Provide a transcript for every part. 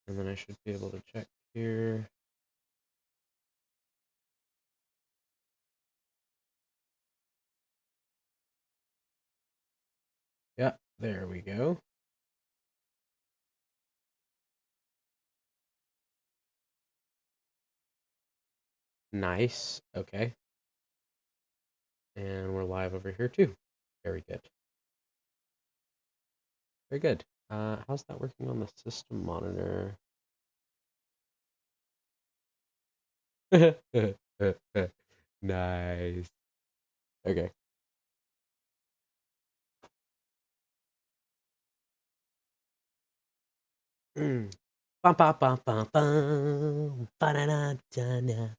And then I should be able to check here. Yeah, there we go. Nice. Okay. And we're live over here too. Very good. Very good. How's that working on the system monitor? Nice. Okay. Bum, bum, bum, bum, bum. Ba-da-da-da-da.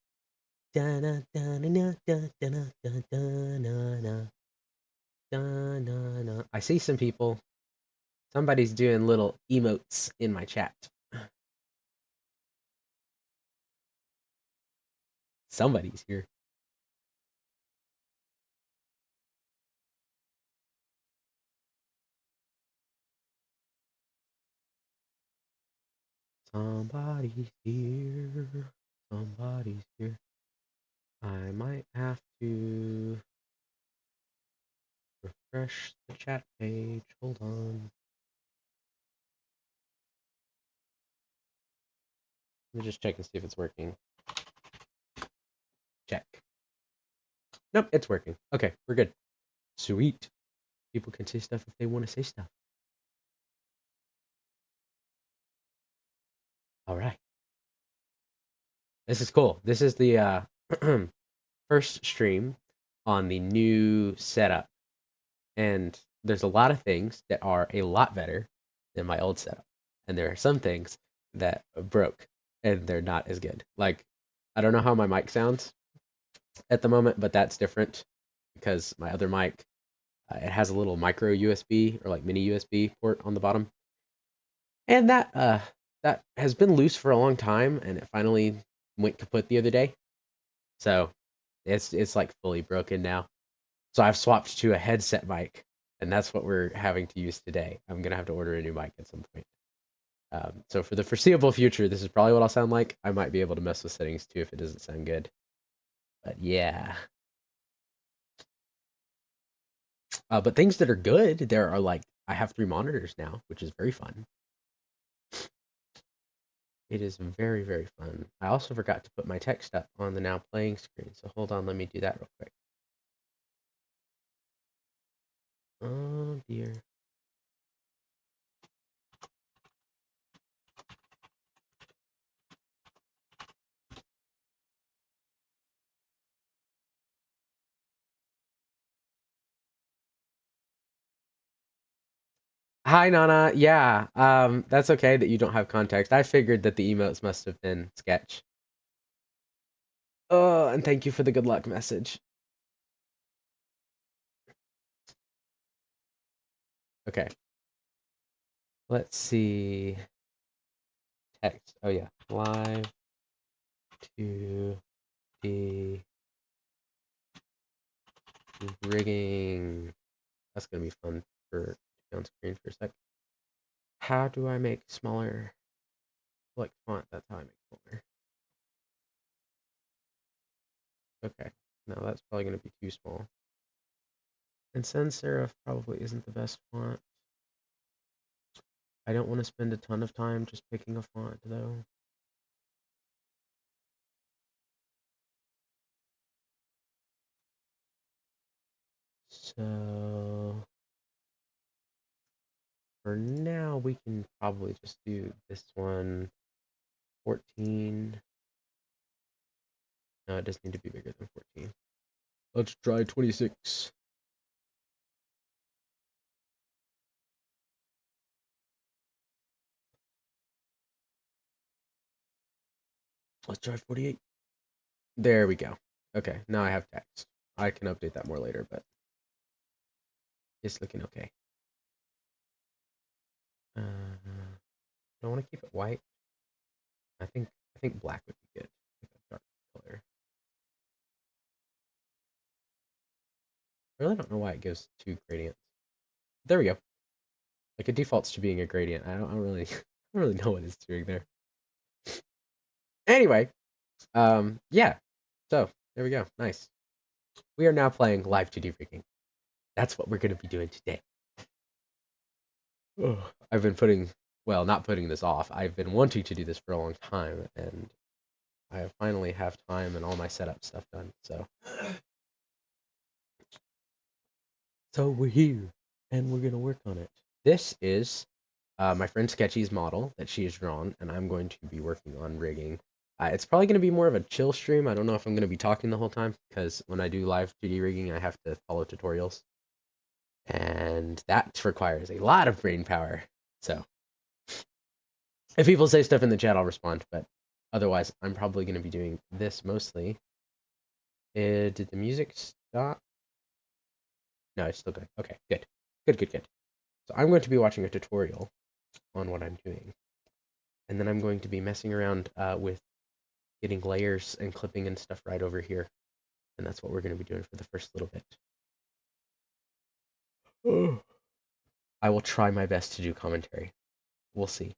Da-da-da-da-da-da-da-da-da-da. Da-da-da. I see some people. Somebody's doing little emotes in my chat. Somebody's here. Somebody's here. Somebody's here. I might have to refresh the chat page. Hold on. Let me just check and see if it's working. Check. Nope, it's working. Okay, we're good. Sweet. People can say stuff if they want to say stuff. All right. This is cool. This is the first stream on the new setup. And there's a lot of things that are a lot better than my old setup. And there are some things that broke and they're not as good. Like, I don't know how my mic sounds at the moment, but that's different because my other mic, it has a little micro USB or like mini USB port on the bottom. And that has been loose for a long time and it finally went kaput the other day. So it's like fully broken now. So I've swapped to a headset mic, and that's what we're having to use today. I'm gonna have to order a new mic at some point. So for the foreseeable future, this is probably what I'll sound like. I might be able to mess with settings too if it doesn't sound good. But yeah. But things that are good, there are like I have 3 monitors now, which is very fun. It is very, very fun. I also forgot to put my text up on the now playing screen, so hold on, let me do that real quick. Oh dear. Hi, Nana. Yeah, that's okay that you don't have context. I figured that the emotes must have been sketch. Oh, and thank you for the good luck message. Okay. Let's see. Text. Oh yeah. Live to the rigging. That's gonna be fun for on screen for a sec. How do I make smaller? Select font. That's how I make smaller. Okay. No, that's probably gonna be too small. And sans serif probably isn't the best font. I don't want to spend a ton of time just picking a font though. So for now, we can probably just do this one. 14. No, it does need to be bigger than 14. Let's try 26. Let's try 48. There we go. Okay, now I have text. I can update that more later, but it's looking okay. Don't want to keep it white. I think black would be good. Like a dark color. I really don't know why it gives 2 gradients. There we go. Like it defaults to being a gradient. I don't really I don't really know what it's doing there. Anyway, yeah. So there we go. Nice. We are now playing live 2D rigging. That's what we're going to be doing today. Ugh. I've been not putting this off. I've been wanting to do this for a long time, and I finally have time and all my setup stuff done. So we're here, and we're gonna work on it. This is my friend Sketchy's model that she has drawn, and I'm going to be working on rigging. It's probably going to be more of a chill stream. I don't know if I'm going to be talking the whole time, because when I do live 2D rigging, I have to follow tutorials, and that requires a lot of brain power. So if people say stuff in the chat, I'll respond, but otherwise, I'm probably going to be doing this mostly. Did the music stop? No, it's still good. Okay, good. Good. So I'm going to be watching a tutorial on what I'm doing. And then I'm going to be messing around with getting layers and clipping and stuff right over here. And that's what we're going to be doing for the first little bit. Oh. I will try my best to do commentary. We'll see.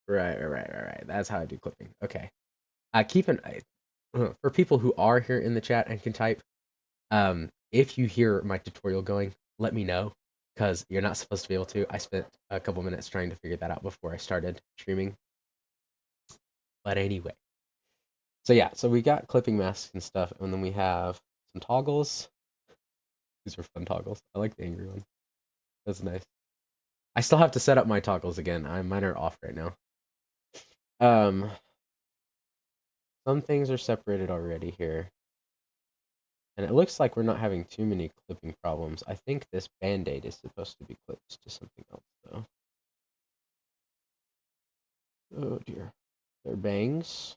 Right. That's how I do clipping. Okay. Keep an eye for people who are here in the chat and can type. If you hear my tutorial going, let me know, because you're not supposed to be able to. I spent a couple minutes trying to figure that out before I started streaming. But anyway, so yeah, so we got clipping masks and stuff, and then we have some toggles. These are fun toggles. I like the angry one. That's nice. I still have to set up my toggles again. Mine are off right now. Um, some things are separated already here. And it looks like we're not having too many clipping problems. I think this band-aid is supposed to be clipped to something else, though. Oh dear. They're bangs.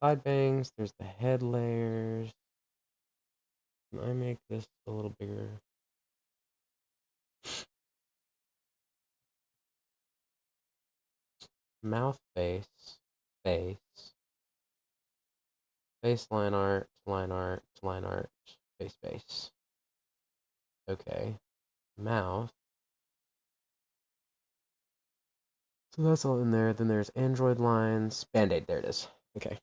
Side bangs. There's the head layers. Can I make this a little bigger? Mouth face. Face. Face line art. Line art. Line art. Face base. Okay. Mouth. So that's all in there. Then there's Android lines. Band-aid. There it is. Okay.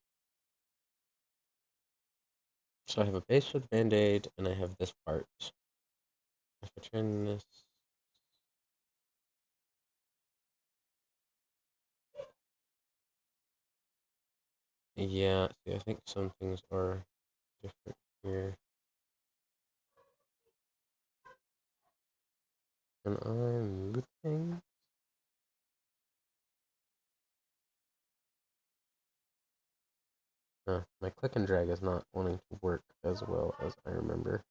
So I have a base for the band-aid, and I have this part. If I turn this... Yeah, see, I think some things are different here. Can I move things? My click and drag is not wanting to work as well as I remember.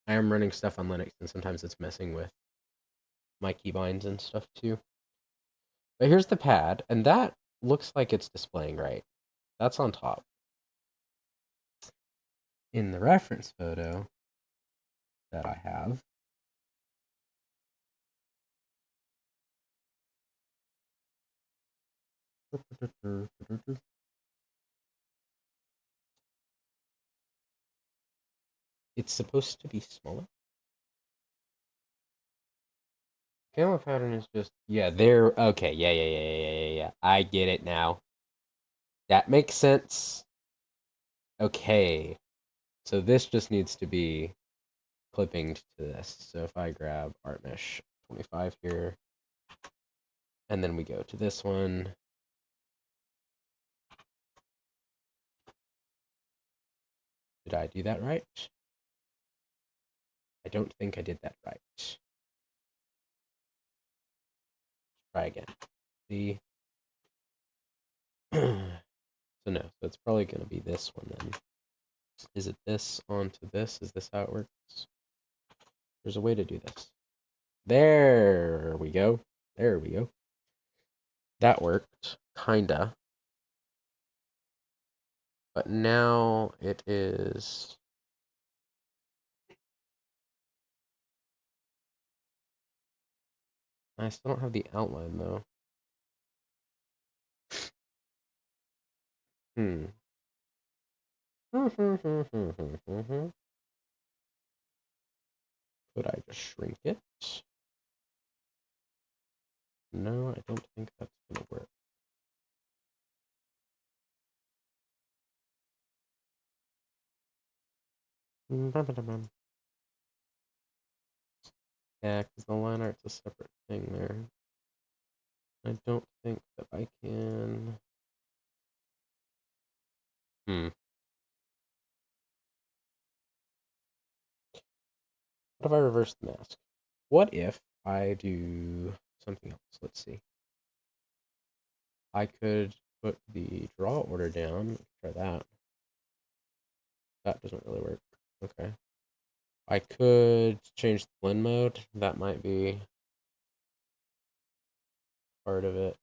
I am running stuff on Linux, and sometimes it's messing with my keybinds and stuff too. But here's the pad, and that looks like it's displaying right. That's on top. In the reference photo that I have, it's supposed to be smaller. Camera pattern is just, yeah, there. Okay, yeah. I get it now. That makes sense. Okay. So this just needs to be clipping to this. So if I grab Art Mesh 25 here, and then we go to this one, Did I do that right? I don't think I did that right. Try again. See? So no, so it's probably going to be this one then. Is it this onto this? Is this how it works? There's a way to do this. There we go. There we go. That worked, kinda. But now it is... I still don't have the outline though. Hmm. Could I just shrink it? No, I don't think that's gonna work. Yeah, because the line art's a separate thing there. I don't think that I can... What if I reverse the mask? What if I do something else? Let's see. I could put the draw order down. Try that. That doesn't really work. Okay. I could change the blend mode. That might be part of it.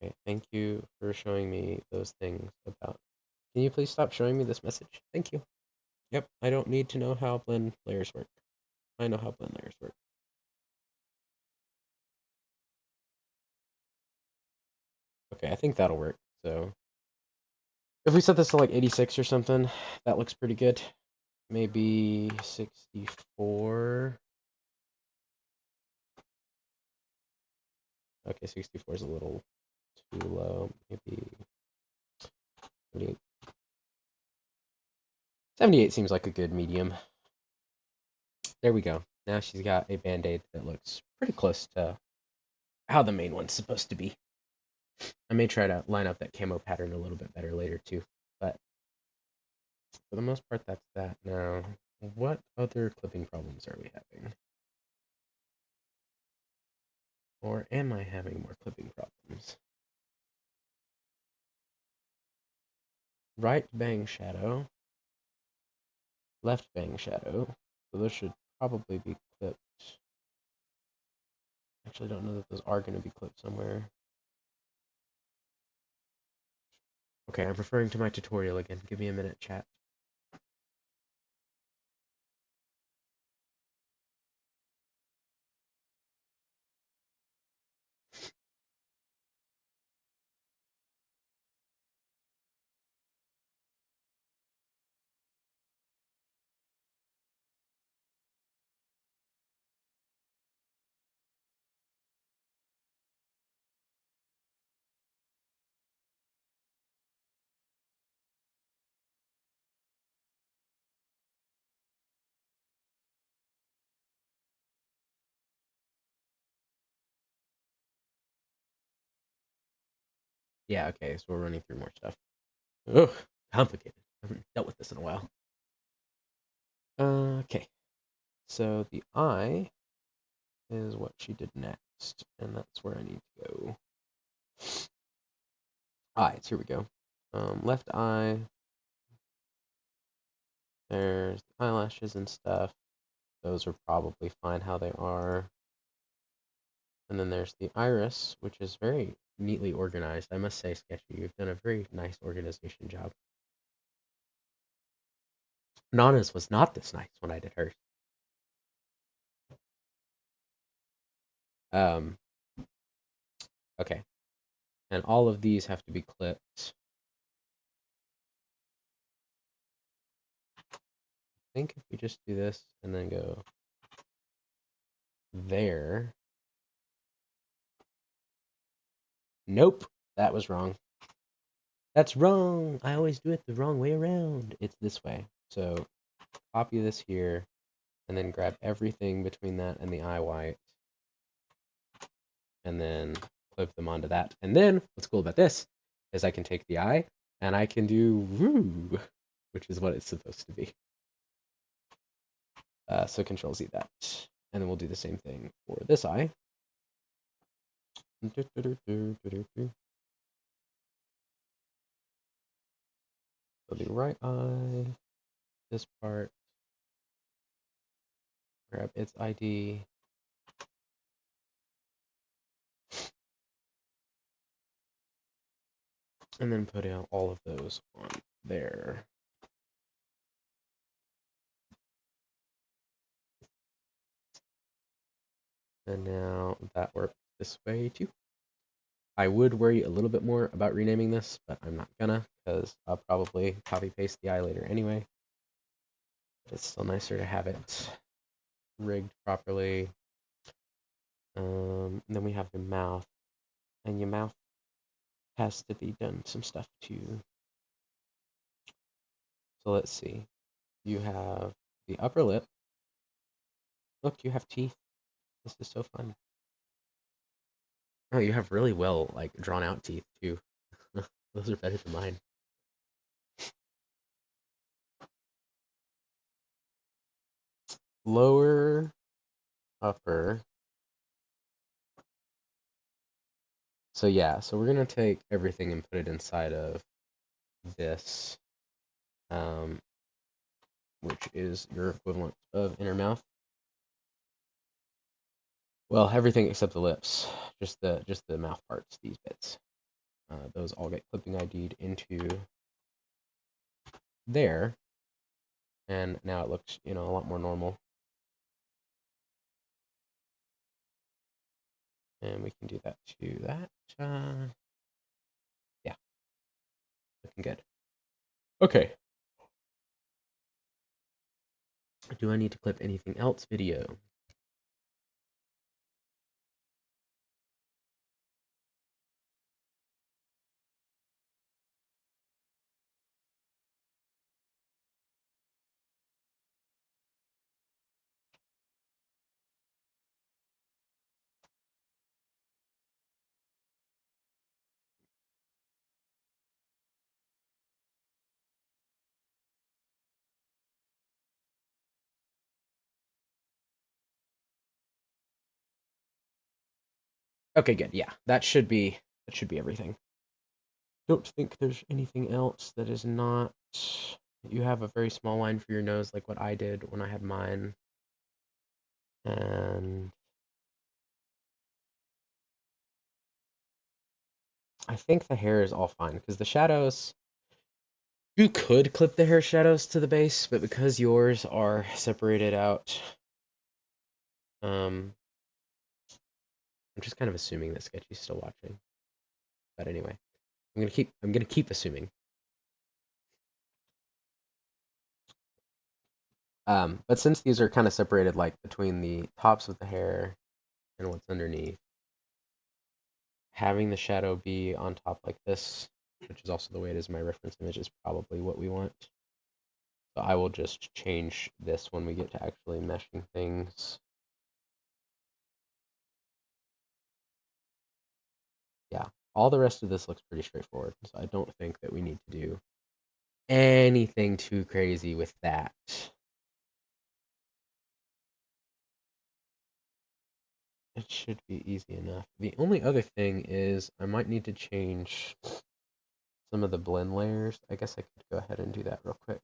Okay, thank you for showing me those things about... Can you please stop showing me this message? Thank you. Yep, I don't need to know how blend layers work. I know how blend layers work. Okay, I think that'll work. So if we set this to like 86 or something, that looks pretty good. Maybe 64. Okay, 64 is a little too low. Maybe 78. 78 seems like a good medium. There we go. Now she's got a band-aid that looks pretty close to how the main one's supposed to be. I may try to line up that camo pattern a little bit better later too, but for the most part, that's that. Now, what other clipping problems are we having? Or am I having more clipping problems? Right bang shadow, left bang shadow. So those should probably be clipped. Actually, I don't know that those are going to be clipped somewhere. Okay, I'm referring to my tutorial again. Give me a minute, chat. Yeah, okay, so we're running through more stuff. Ugh, complicated. I haven't dealt with this in a while. Okay, so the eye is what she did next, and that's where I need to go. Eyes, here we go. Left eye. There's the eyelashes and stuff. Those are probably fine how they are. And then there's the iris, which is very neatly organized. I must say, Sketchy, you've done a very nice organization job. Nana's was not this nice when I did hers. Okay. And all of these have to be clipped. I think if we just do this and then go there. Nope, that was wrong. That's wrong. I always do it the wrong way around. It's this way. So copy this here and then grab everything between that and the eye white and then clip them onto that. And then what's cool about this is I can take the eye And I can do woo, which is what it's supposed to be. So Control Z that. And then we'll do the same thing for this eye. So the right eye, this part, grab its ID. And then put in all of those on there. And now that works this way too. I would worry a little bit more about renaming this, but I'm not gonna, because I'll probably copy paste the eye later anyway. But it's still nicer to have it rigged properly. Then we have your mouth, and your mouth has to be done some stuff too. So let's see. You have the upper lip. Look, you have teeth. This is so fun. Oh, you have really well like drawn out teeth too. Those are better than mine. Lower, upper. So yeah, so we're gonna take everything and put it inside of this, which is your equivalent of inner mouth. Well, everything except the lips, just the mouth parts, these bits. Those all get clipping ID'd into there, and now it looks, a lot more normal. And we can do that to that. Yeah, looking good. Okay. Do I need to clip anything else video? Okay, good. Yeah, that should be everything. Don't think there's anything else that is not. You have a very small line for your nose, like what I did when I had mine, and I think the hair is all fine because the shadows. You could clip the hair shadows to the base, but because yours are separated out, I'm just kind of assuming that Sketchy's still watching. But anyway, I'm gonna keep assuming. But since these are kind of separated, like between the tops of the hair and what's underneath, having the shadow be on top like this, which is also the way it is in my reference image, is probably what we want. So I will just change this when we get to actually meshing things. Yeah, all the rest of this looks pretty straightforward, so I don't think that we need to do anything too crazy with that. It should be easy enough. The only other thing is I might need to change some of the blend layers. I guess I could go ahead and do that real quick.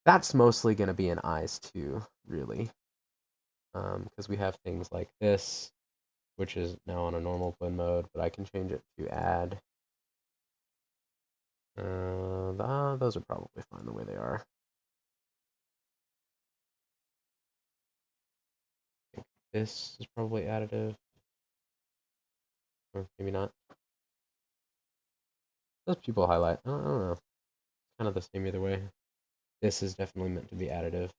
That's mostly going to be in eyes too, really. Because we have things like this, which is now on a normal blend mode, but I can change it to add. Those are probably fine the way they are. I think this is probably additive, or maybe not. Those people highlight, I don't know. It's kind of the same either way. This is definitely meant to be additive.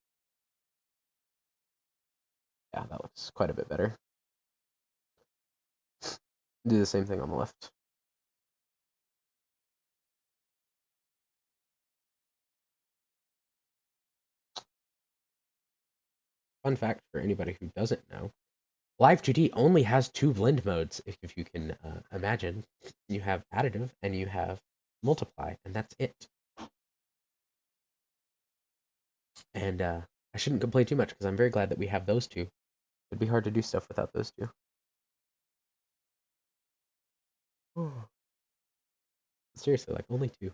Yeah, that looks quite a bit better. Do the same thing on the left. Fun fact for anybody who doesn't know, Live 2D only has two blend modes, if you can imagine. You have additive and you have multiply, and that's it. And I shouldn't complain too much because I'm very glad that we have those two. It'd be hard to do stuff without those two. Seriously, like only two.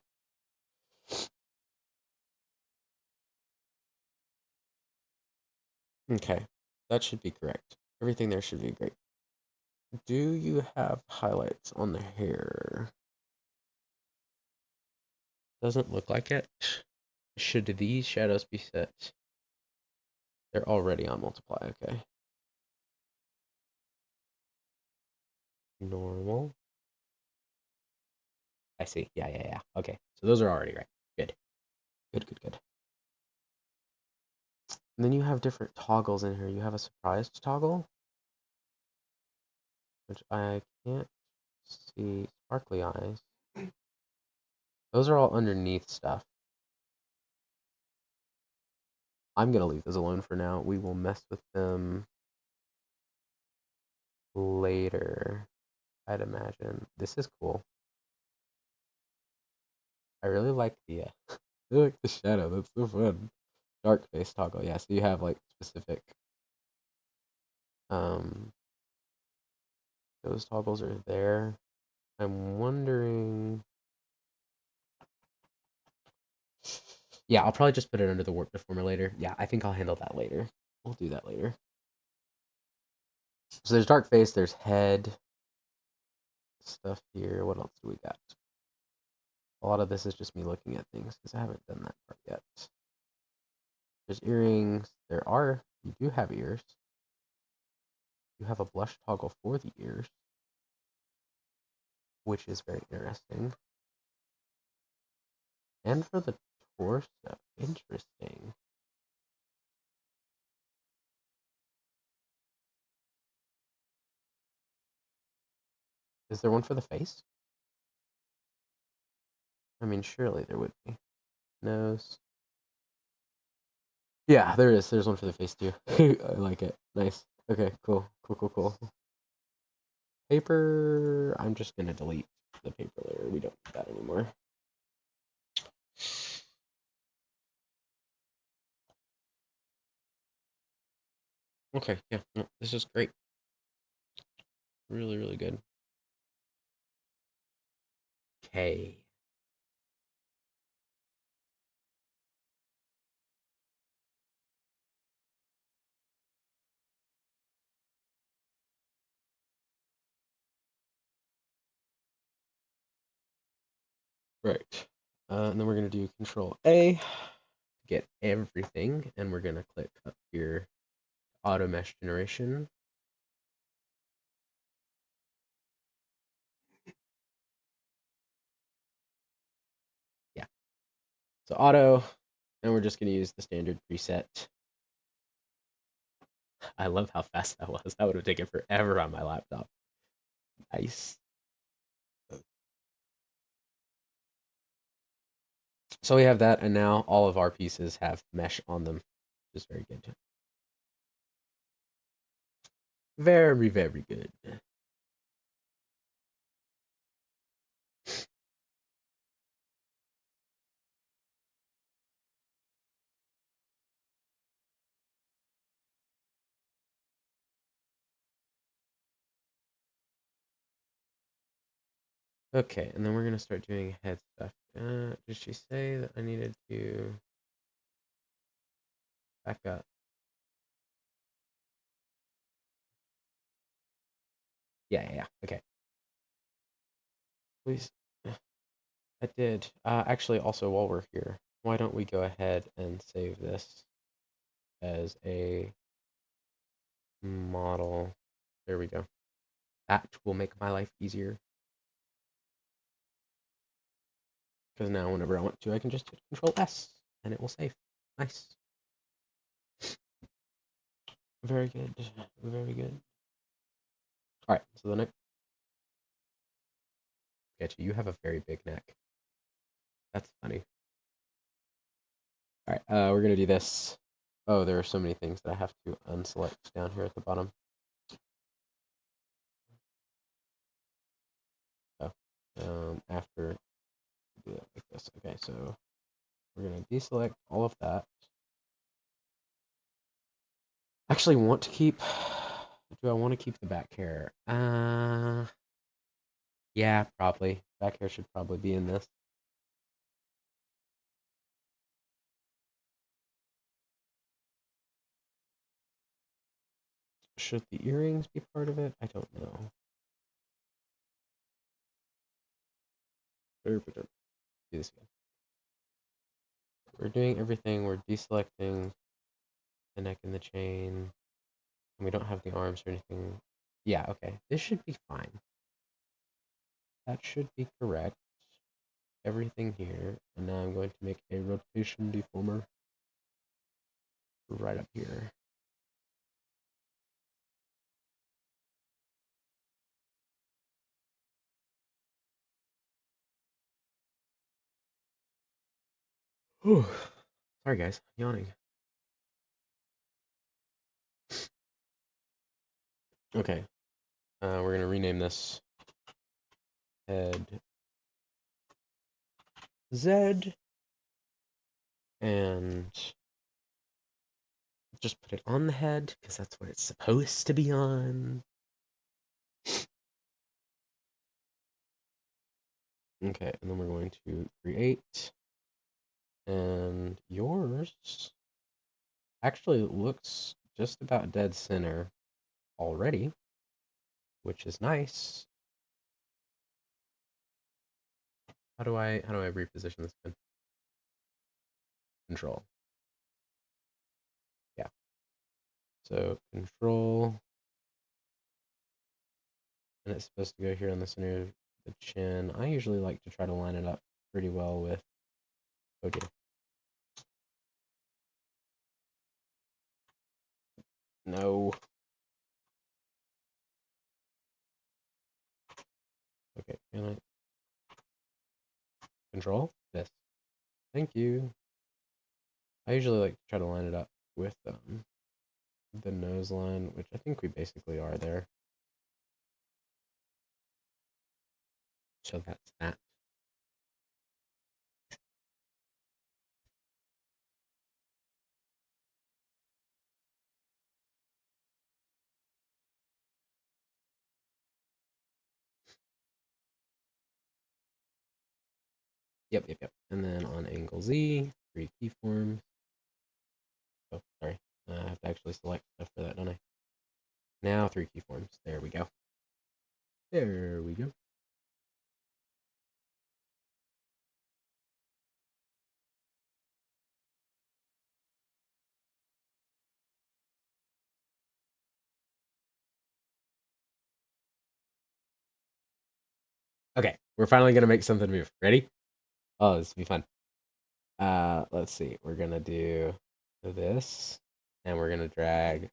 Okay, that should be correct. Everything there should be great. Do you have highlights on the hair? Doesn't look like it. Should these shadows be set? They're already on multiply, okay. Normal. I see. Yeah. Okay, so those are already right. Good. Good. And then you have different toggles in here. You have a surprise toggle, which I can't see. Sparkly eyes. Those are all underneath stuff. I'm going to leave those alone for now. We will mess with them later, I'd imagine. This is cool. I really like the I really like the shadow. That's so fun. Dark face toggle. Yeah, so you have like specific um those toggles are there. I'm wondering. Yeah, I'll probably just put it under the warp deformer later. Yeah, I think I'll handle that later. We'll do that later. So there's dark face, there's head stuff here. What else do we got? A lot of this is just me looking at things because I haven't done that part yet. There's earrings. You do have ears. You have a blush toggle for the ears, which is very interesting. And for the torso, interesting. Is there one for the face? I mean, surely there would be. Nose. Yeah, there is. There's one for the face too. I like it. Nice. Okay, cool. Paper. I'm just gonna delete the paper layer. We don't need that anymore. Okay, yeah, no, this is great. Really good. Okay. Right. And then we're gonna do Control A to get everything, and we're gonna click up here, Auto Mesh Generation. Yeah. So auto, and we're just gonna use the standard preset. I love how fast that was. That would have taken forever on my laptop. Nice. So we have that, and now all of our pieces have mesh on them, which is very good. Very good. Okay, and then we're gonna start doing head stuff. Did she say that I needed to back up? Yeah. Okay. Please. I did. Actually, also while we're here, why don't we go ahead and save this as a model? There we go. That will make my life easier. Because now whenever I want to, I can just hit Control S and it will save. Nice. Very good. All right, so the next. Sketchy, you have a very big neck. That's funny. All right, we're gonna do this. Oh, there are so many things that I have to unselect down here at the bottom. after we do it like this. Okay, so we're gonna deselect all of that. Actually, want to keep. Do I want to keep the back hair? Yeah, probably. Back hair should probably be in this. Should the earrings be part of it? I don't know. Do this again. We're doing everything. We're deselecting the neck and the chain. And we don't have the arms or anything. Yeah, okay. This should be fine. That should be correct. Everything here. And now I'm going to make a rotation deformer right up here. Whew. Sorry guys, yawning. Okay, we're gonna rename this head Z and just put it on the head because that's what it's supposed to be on. Okay, and then we're going to create, and yours actually looks just about dead center already, which is nice. How do I reposition this again? Control. Yeah. So control, and it's supposed to go here on the center of the chin. I usually like to try to line it up pretty well with. Oh dear. No. Okay, can I control this? Thank you. I usually like to try to line it up with the nose line, which I think we basically are there. So that's that. Yep. And then on angle Z, 3 keyforms. Oh, sorry. I have to actually select stuff for that, don't I? Now 3 keyforms. There we go. There we go. Okay, we're finally gonna make something move. Ready? Oh, this will be fun. Let's see. We're gonna do this, and we're gonna drag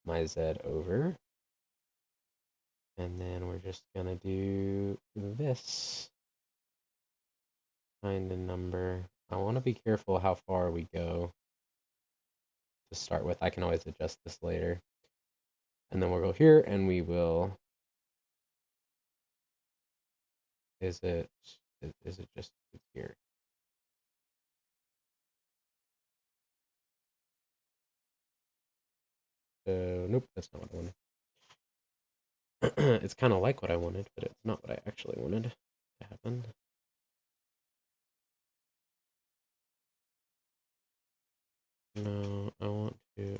my Z over, and then we're just gonna do this kind of number. I want to be careful how far we go to start with. I can always adjust this later, and then we'll go here, and we will. Is it just here? Nope, that's not what I wanted. It's kind of like what I wanted, but it's not what I actually wanted to happen. No, I want to.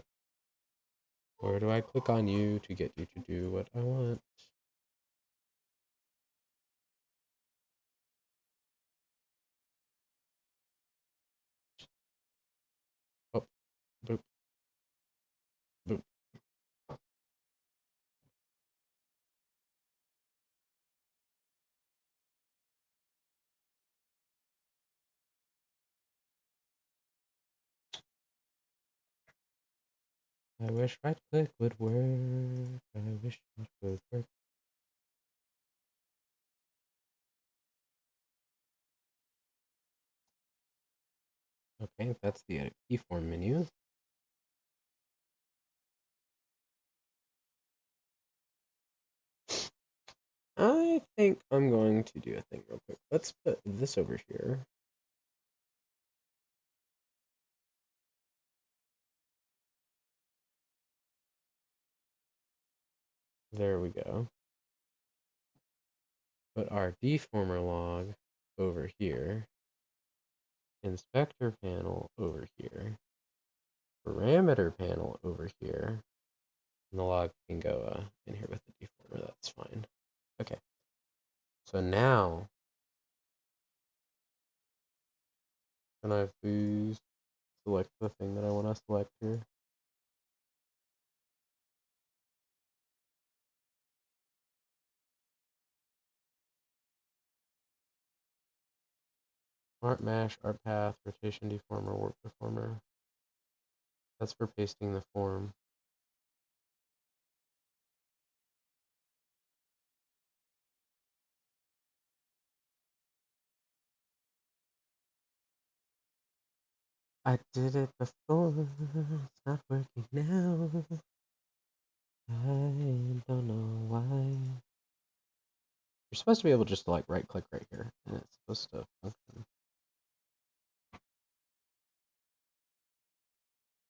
Where do I click on you to get you to do what I want? Oh, boop, boop. I wish right click would work. I wish it would work. Okay, that's the edit keyform menu. I think I'm going to do a thing real quick. Let's put this over here. There we go. Put our deformer log over here. Inspector panel over here. Parameter panel over here. And the log can go in here with the deformer. That's fine. Okay. So now, can I please select the thing that I want to select here? Art mesh, art path, rotation deformer, warp deformer. That's for pasting the form. I did it before, it's not working now. I don't know why. You're supposed to be able just to like right click right here, and it's supposed to function.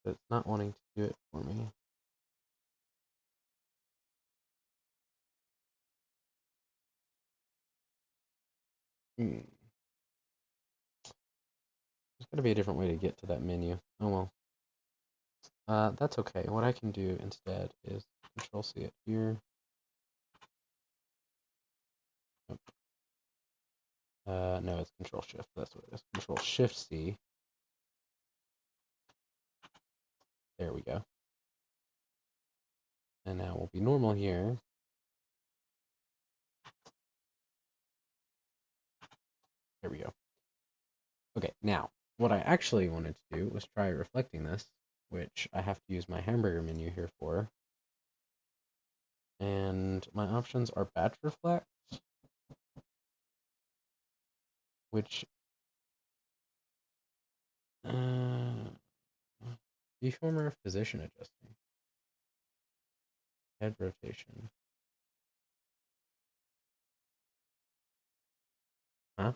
But it's not wanting to do it for me. There's gotta be a different way to get to that menu. Oh well. That's okay. What I can do instead is Control C it here. No, it's Control Shift. That's what it is. Control Shift C. There we go. And now we'll be normal here. There we go. Okay, now, what I actually wanted to do was try reflecting this, which I have to use my hamburger menu here for. And my options are batch reflect, which deformer position adjusting, head rotation. Huh?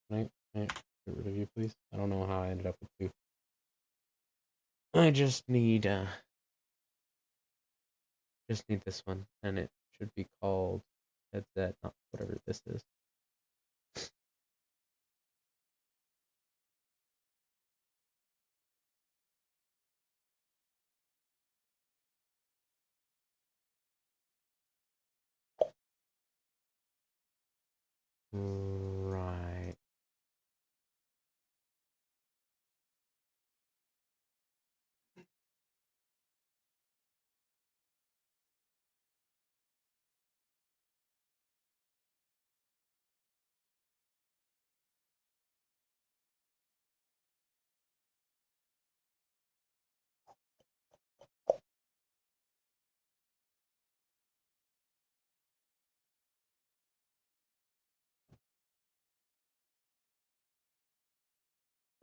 Can I get rid of you, please? I don't know how I ended up with two. I just need this one, and it should be called headset, not whatever this is. Right.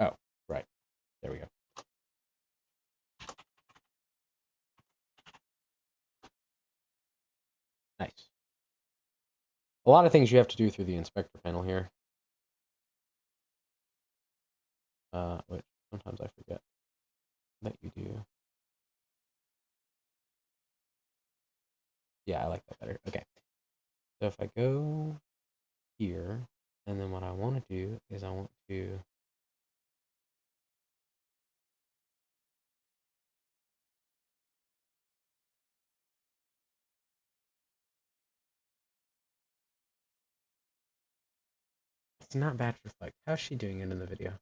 Oh, right. There we go. Nice. A lot of things you have to do through the inspector panel here, which sometimes I forget that you do. Yeah, I like that better. Okay. So if I go here, and then what I want to do is I want to it's not batch reflect. How's she doing it in the video?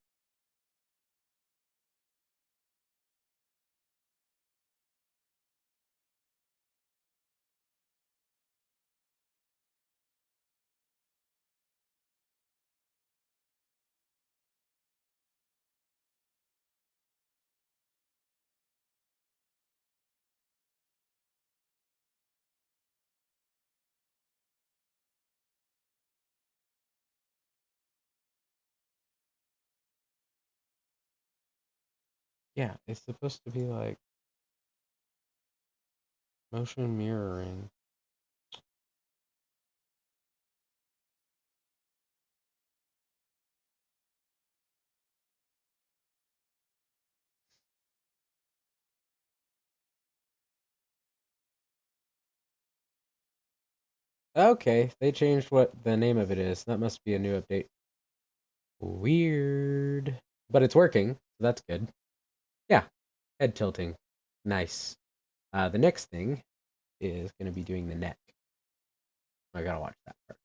Yeah, it's supposed to be like motion mirroring. Okay, they changed what the name of it is. That must be a new update. Weird. But it's working, so that's good. Yeah, head tilting. Nice. The next thing is going to be doing the neck. I gotta watch that part.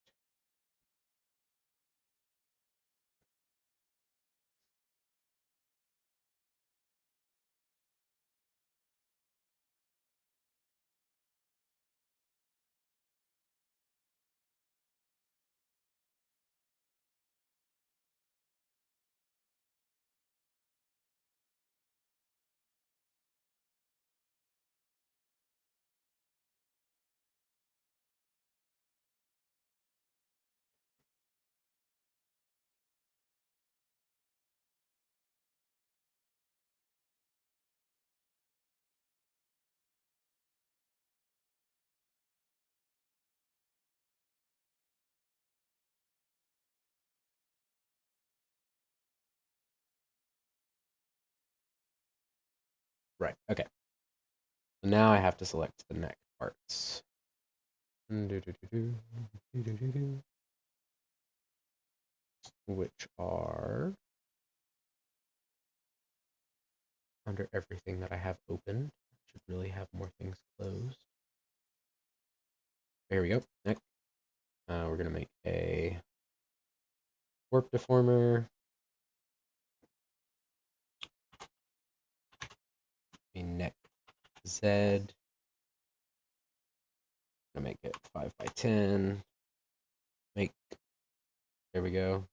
Right, okay. So now I have to select the neck parts. Which are under everything that I have open. Should really have more things closed. There we go. Neck. We're gonna make a warp deformer, a neck Z. Gonna make it 5 by 10. Make. There we go.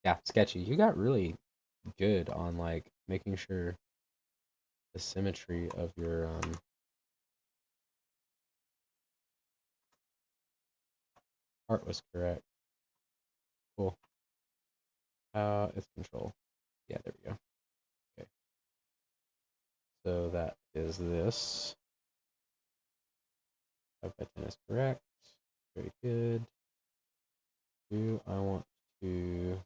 Yeah, Sketchy. You got really good on like making sure the symmetry of your art was correct. Cool. It's control. Yeah, there we go. Okay. So that is this. 5 by 10 is correct. Very good. Do I want to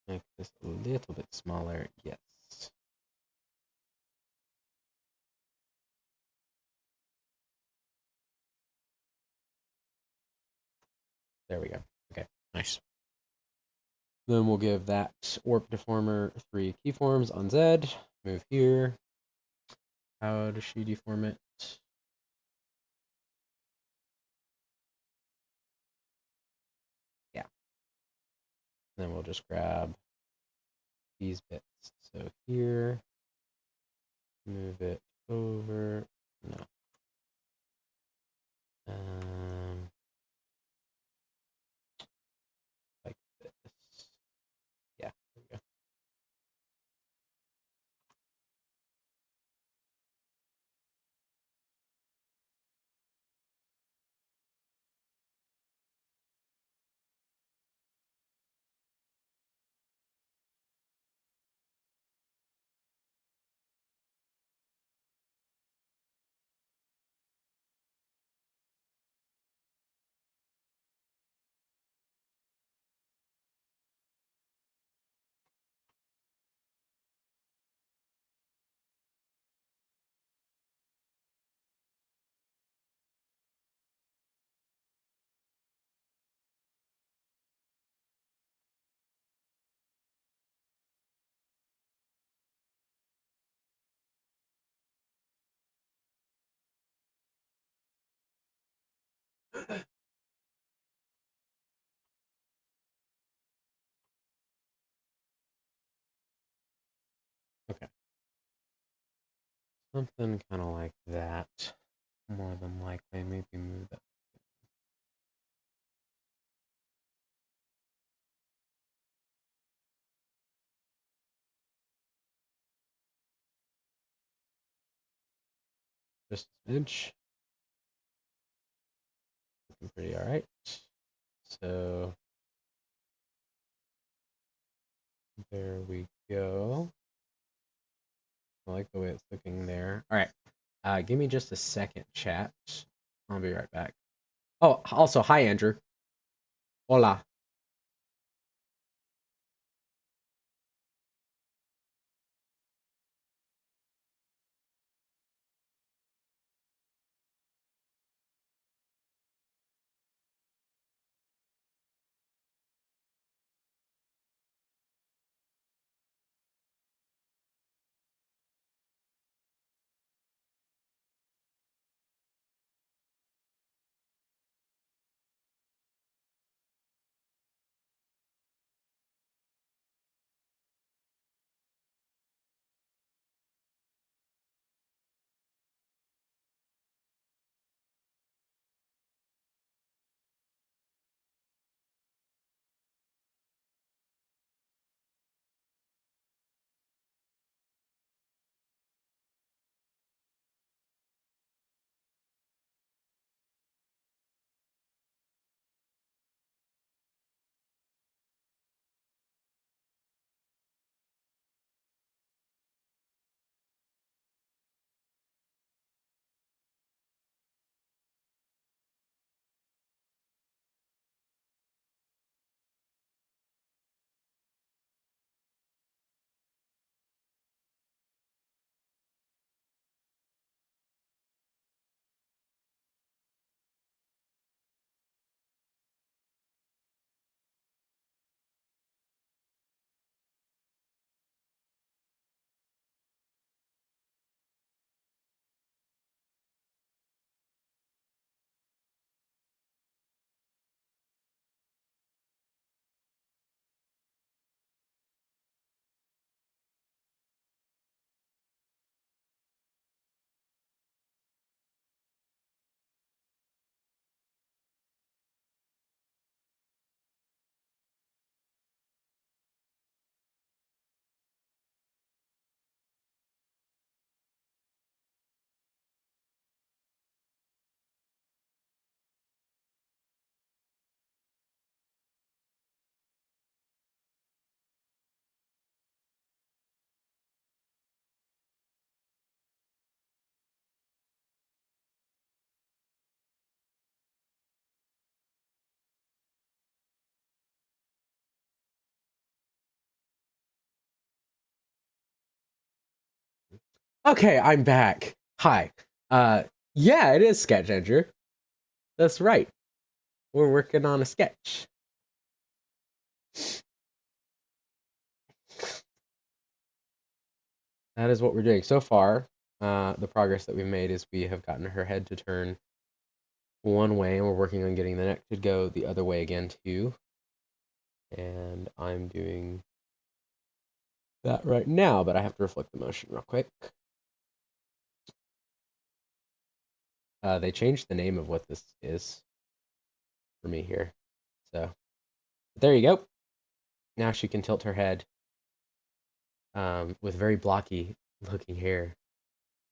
make this a little bit smaller? Yes. There we go. Okay, nice. Then we'll give that warp deformer 3 keyforms on Z. Move here. How does she deform it? Yeah. Then we'll just grab these bits. So here, move it over. No. Um, like this. Yeah, there we go. Okay. Something kind of like that. More than likely, maybe move that. Just an inch. Looking pretty all right. So There we go. I like the way it's looking there. All right. Give me just a second, chat. I'll be right back. Oh, also, hi, Andrew. Hola. Okay, I'm back. Hi. Uh, yeah, it is Sketch, Andrew. That's right. We're working on a sketch. That is what we're doing so far. The progress that we've made is we have gotten her head to turn one way, and we're working on getting the neck to go the other way again too. And I'm doing that right now, but I have to reflect the motion real quick. They changed the name of what this is for me here. So there you go. Now she can tilt her head with very blocky looking hair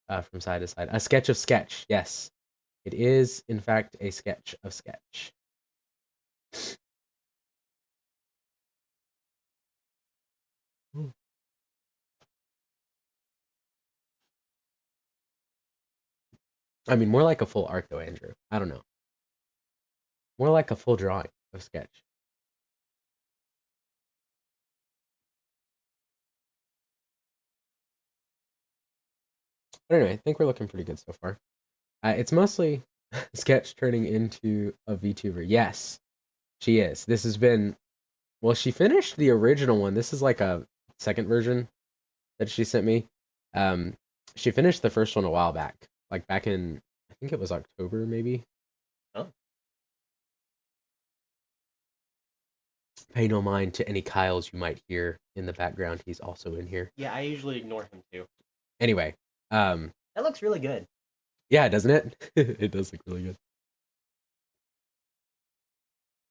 from side to side. A sketch of sketch. Yes, it is in fact a sketch of sketch. I mean, more like a full art though, Andrew. I don't know. More like a full drawing of sketch. But anyway, I think we're looking pretty good so far. It's mostly sketch turning into a VTuber. Yes, she is. This has been, well, she finished the original one. This is like a second version that she sent me. Um, she finished the first one a while back, like back in, I think it was October maybe. Oh. Pay no mind to any Kyles you might hear in the background. He's also in here. Yeah, I usually ignore him too. Anyway, That looks really good. yeah, doesn't it? It does look really good.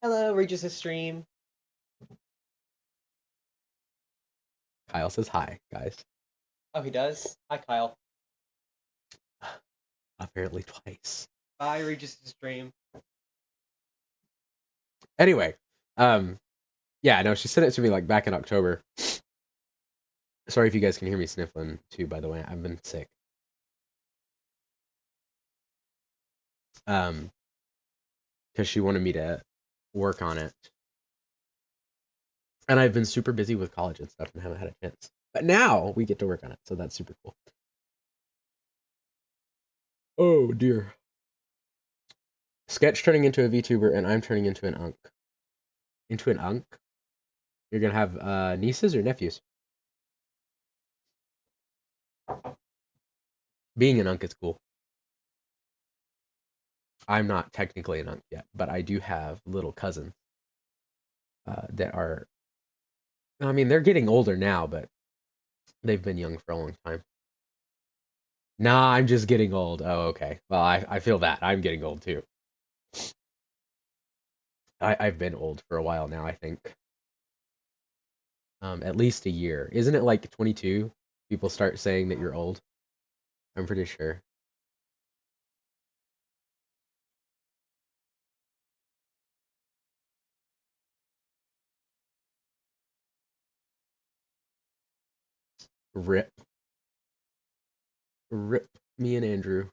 Hello, Regis' stream. Kyle says hi, guys. Oh, he does? Hi, Kyle. Apparently twice. Bye, Regis' stream. Anyway, yeah, no, she sent it to me like back in October, Sorry if you guys can hear me sniffling too, by the way. I've been sick. Um, because she wanted me to work on it. And I've been super busy with college and stuff and haven't had a chance. But now we get to work on it, so that's super cool. Oh dear. Sketch turning into a VTuber and I'm turning into an unk. Into an unk? You're gonna have nieces or nephews? Being an unk is cool. I'm not technically an unk yet, but I do have little cousins that are. I mean, they're getting older now, but they've been young for a long time. Nah, I'm just getting old. Oh, okay. Well, I feel that. I'm getting old too. I've been old for a while now, I think. At least a year. Isn't it like 22? People start saying that you're old. I'm pretty sure. Rip. Rip me and Andrew.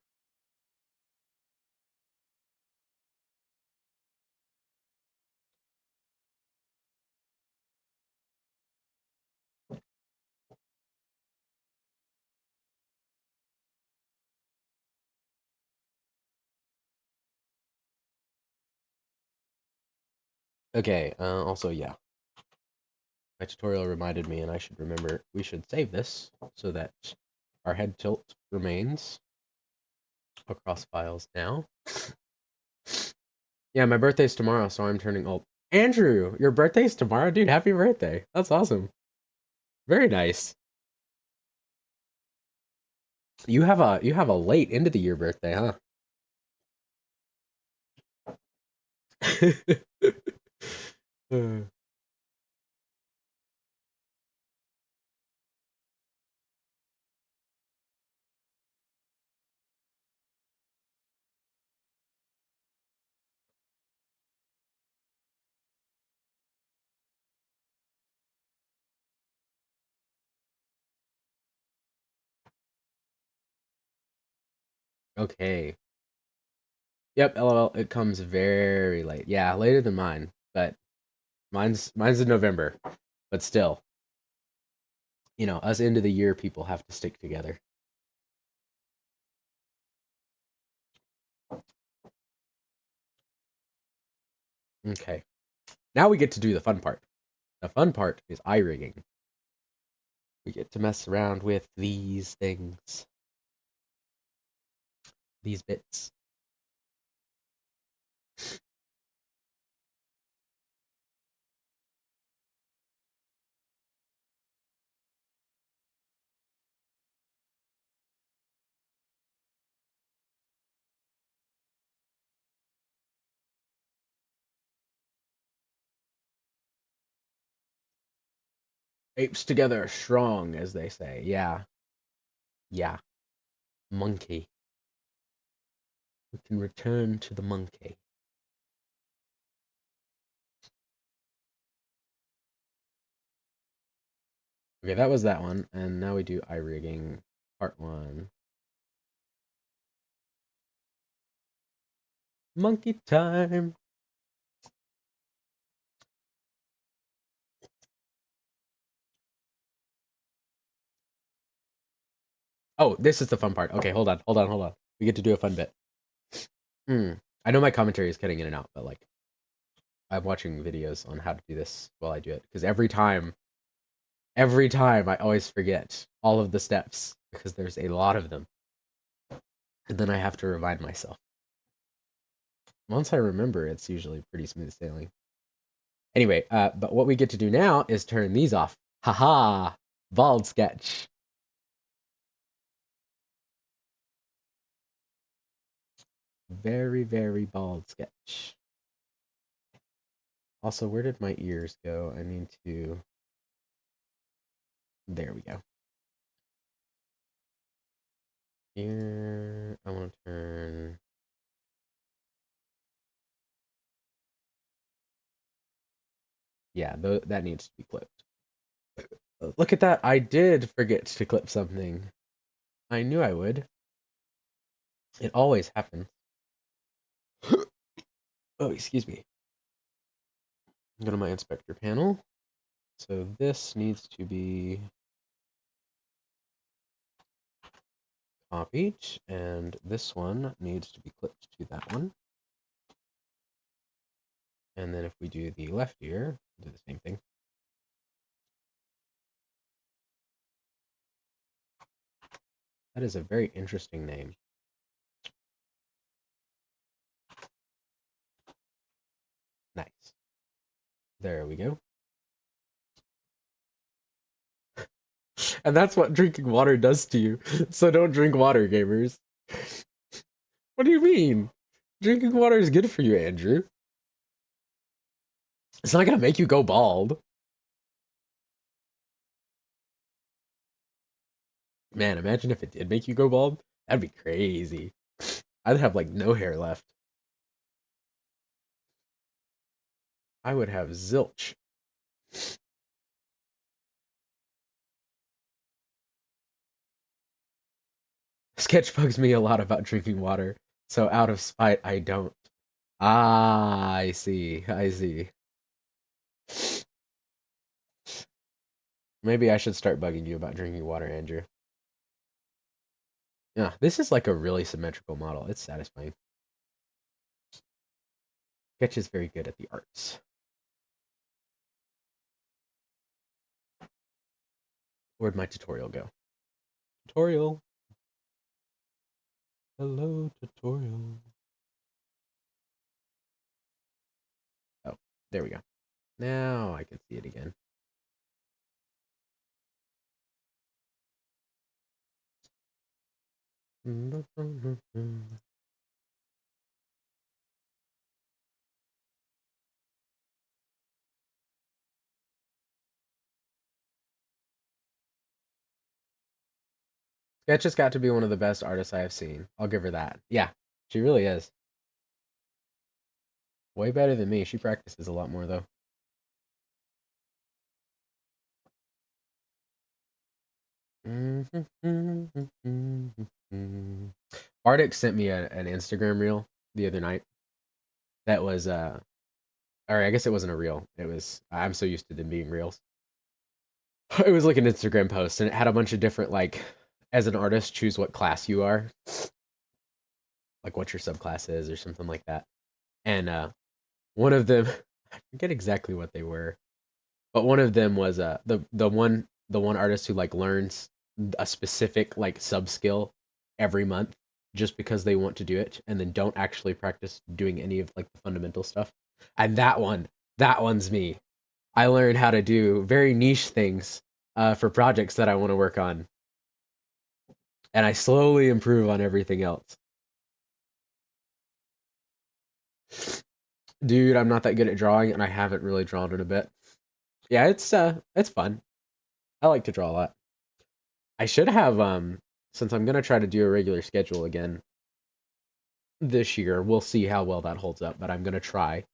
Okay, also, yeah. My tutorial reminded me, and I should remember, we should save this so that our head tilt remains across files now. Yeah, my birthday's tomorrow, so I'm turning old. Andrew, your birthday's tomorrow? Dude, happy birthday. That's awesome. Very nice. You have a late end of the year birthday, huh? Uh, okay. Yep, LOL, it comes very late. Yeah, later than mine, but mine's in November. But still, us end of the year people have to stick together. Okay. Now we get to do the fun part. The fun part is eye rigging. We get to mess around with these things, these bits. Apes together, strong, as they say. Yeah, yeah. Monkey. We can return to the monkey. Okay, that was that one, and now we do eye rigging, part one. Monkey time. Oh, this is the fun part. Okay, hold on, hold on, hold on. We get to do a fun bit. I know my commentary is cutting in and out, but like I'm watching videos on how to do this while I do it because every time I always forget all of the steps because there's a lot of them, and then I have to remind myself. Once I remember, it's usually pretty smooth sailing. Anyway, but what we get to do now is turn these off. Haha, bald sketch. Very, very bald sketch. Also, where did my ears go? I need to. There we go. Here, I want to turn. Yeah, that needs to be clipped. Look at that. I did forget to clip something. I knew I would. It always happens. Oh, excuse me. Go to my inspector panel. So this needs to be copied, and this one needs to be clipped to that one. And then if we do the left ear, do the same thing. That is a very interesting name. Nice. There we go. And that's what drinking water does to you. So don't drink water, gamers. What do you mean? Drinking water is good for you, Andrew. It's not gonna make you go bald. Man, imagine if it did make you go bald. That'd be crazy. I'd have like no hair left. I would have zilch. Sketch bugs me a lot about drinking water, so out of spite, I don't. Ah, I see. I see. Maybe I should start bugging you about drinking water, Andrew. Yeah, this is like a really symmetrical model. It's satisfying. Sketch is very good at the arts. Where'd my tutorial go? Tutorial. Hello, tutorial. Oh, there we go. Now I can see it again. Sketch has got to be one of the best artists I have seen. I'll give her that. Yeah, she really is. Way better than me. She practices a lot more, though. Arctic sent me an Instagram reel the other night that was, or I guess it wasn't a reel. It was, I'm so used to them being reels. It was like an Instagram post, and it had a bunch of different, like, as an artist, choose what class you are, like what your subclass is, or something like that. And one of them, I forget exactly what they were, but one of them was the one artist who like learns a specific like sub skill every month just because they want to do it and then don't actually practice doing any of like the fundamental stuff. And that one's me. I learned how to do very niche things for projects that I want to work on, and I slowly improve on everything else. Dude, I'm not that good at drawing, and I haven't really drawn in a bit. Yeah, it's fun. I like to draw a lot. I should have since I'm gonna try to do a regular schedule again this year. We'll see how well that holds up, but I'm gonna try.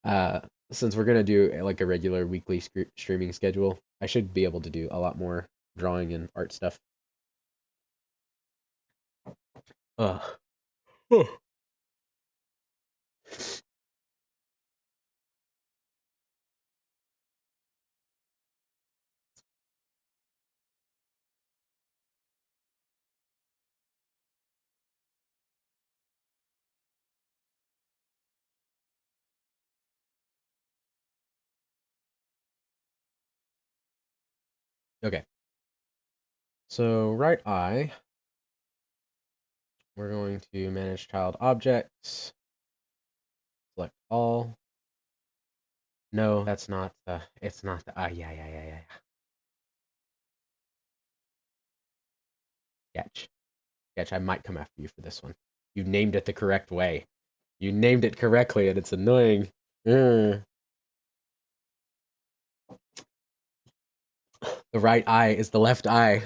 Uh, since we're gonna do like a regular weekly streaming schedule, I should be able to do a lot more drawing and art stuff. Ugh. Okay. So right eye, we're going to manage child objects. Select all. No, that's not the. It's not the. Yeah, yeah, yeah, yeah. Sketch. Sketch. I might come after you for this one. You named it the correct way. You named it correctly, and it's annoying. The right eye is the left eye,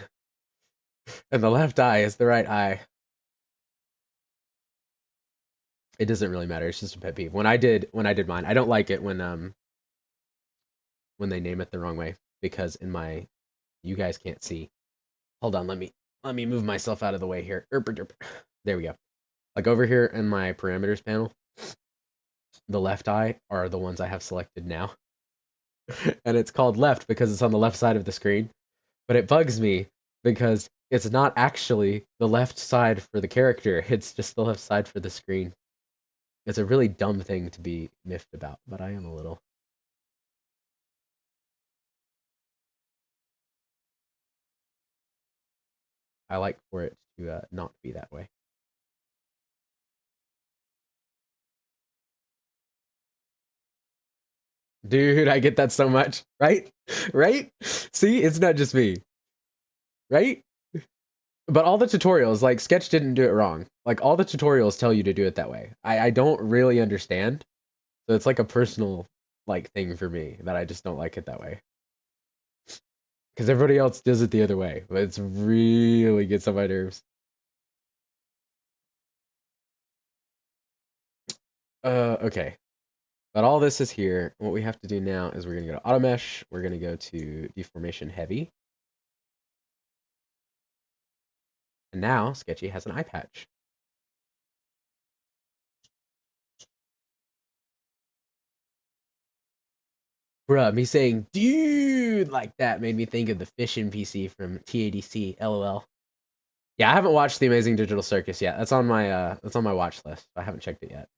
and the left eye is the right eye. It doesn't really matter. It's just a pet peeve. When I did mine, I don't like it when they name it the wrong way because in my You guys can't see. Hold on, let me move myself out of the way here. There we go. Like over here in my parameters panel, the left eye are the ones I have selected now. And it's called left because it's on the left side of the screen. But it bugs me because it's not actually the left side for the character, it's just the left side for the screen. It's a really dumb thing to be miffed about, but I am a little. I like for it to not be that way. Dude, I get that so much, right? Right? See, it's not just me, right? But all the tutorials, like Sketch didn't do it wrong. Like all the tutorials tell you to do it that way. I don't really understand. So it's like a personal like thing for me that I just don't like it that way. Because everybody else does it the other way. But it's really gets on my nerves. Okay. But all this is here. What we have to do now is we're gonna go to auto mesh. We're gonna go to deformation heavy. And now Sketchy has an eye patch. Bruh, me saying dude like that made me think of the fish NPC from TADC, LOL. Yeah, I haven't watched The Amazing Digital Circus yet. That's on my watch list. I haven't checked it yet.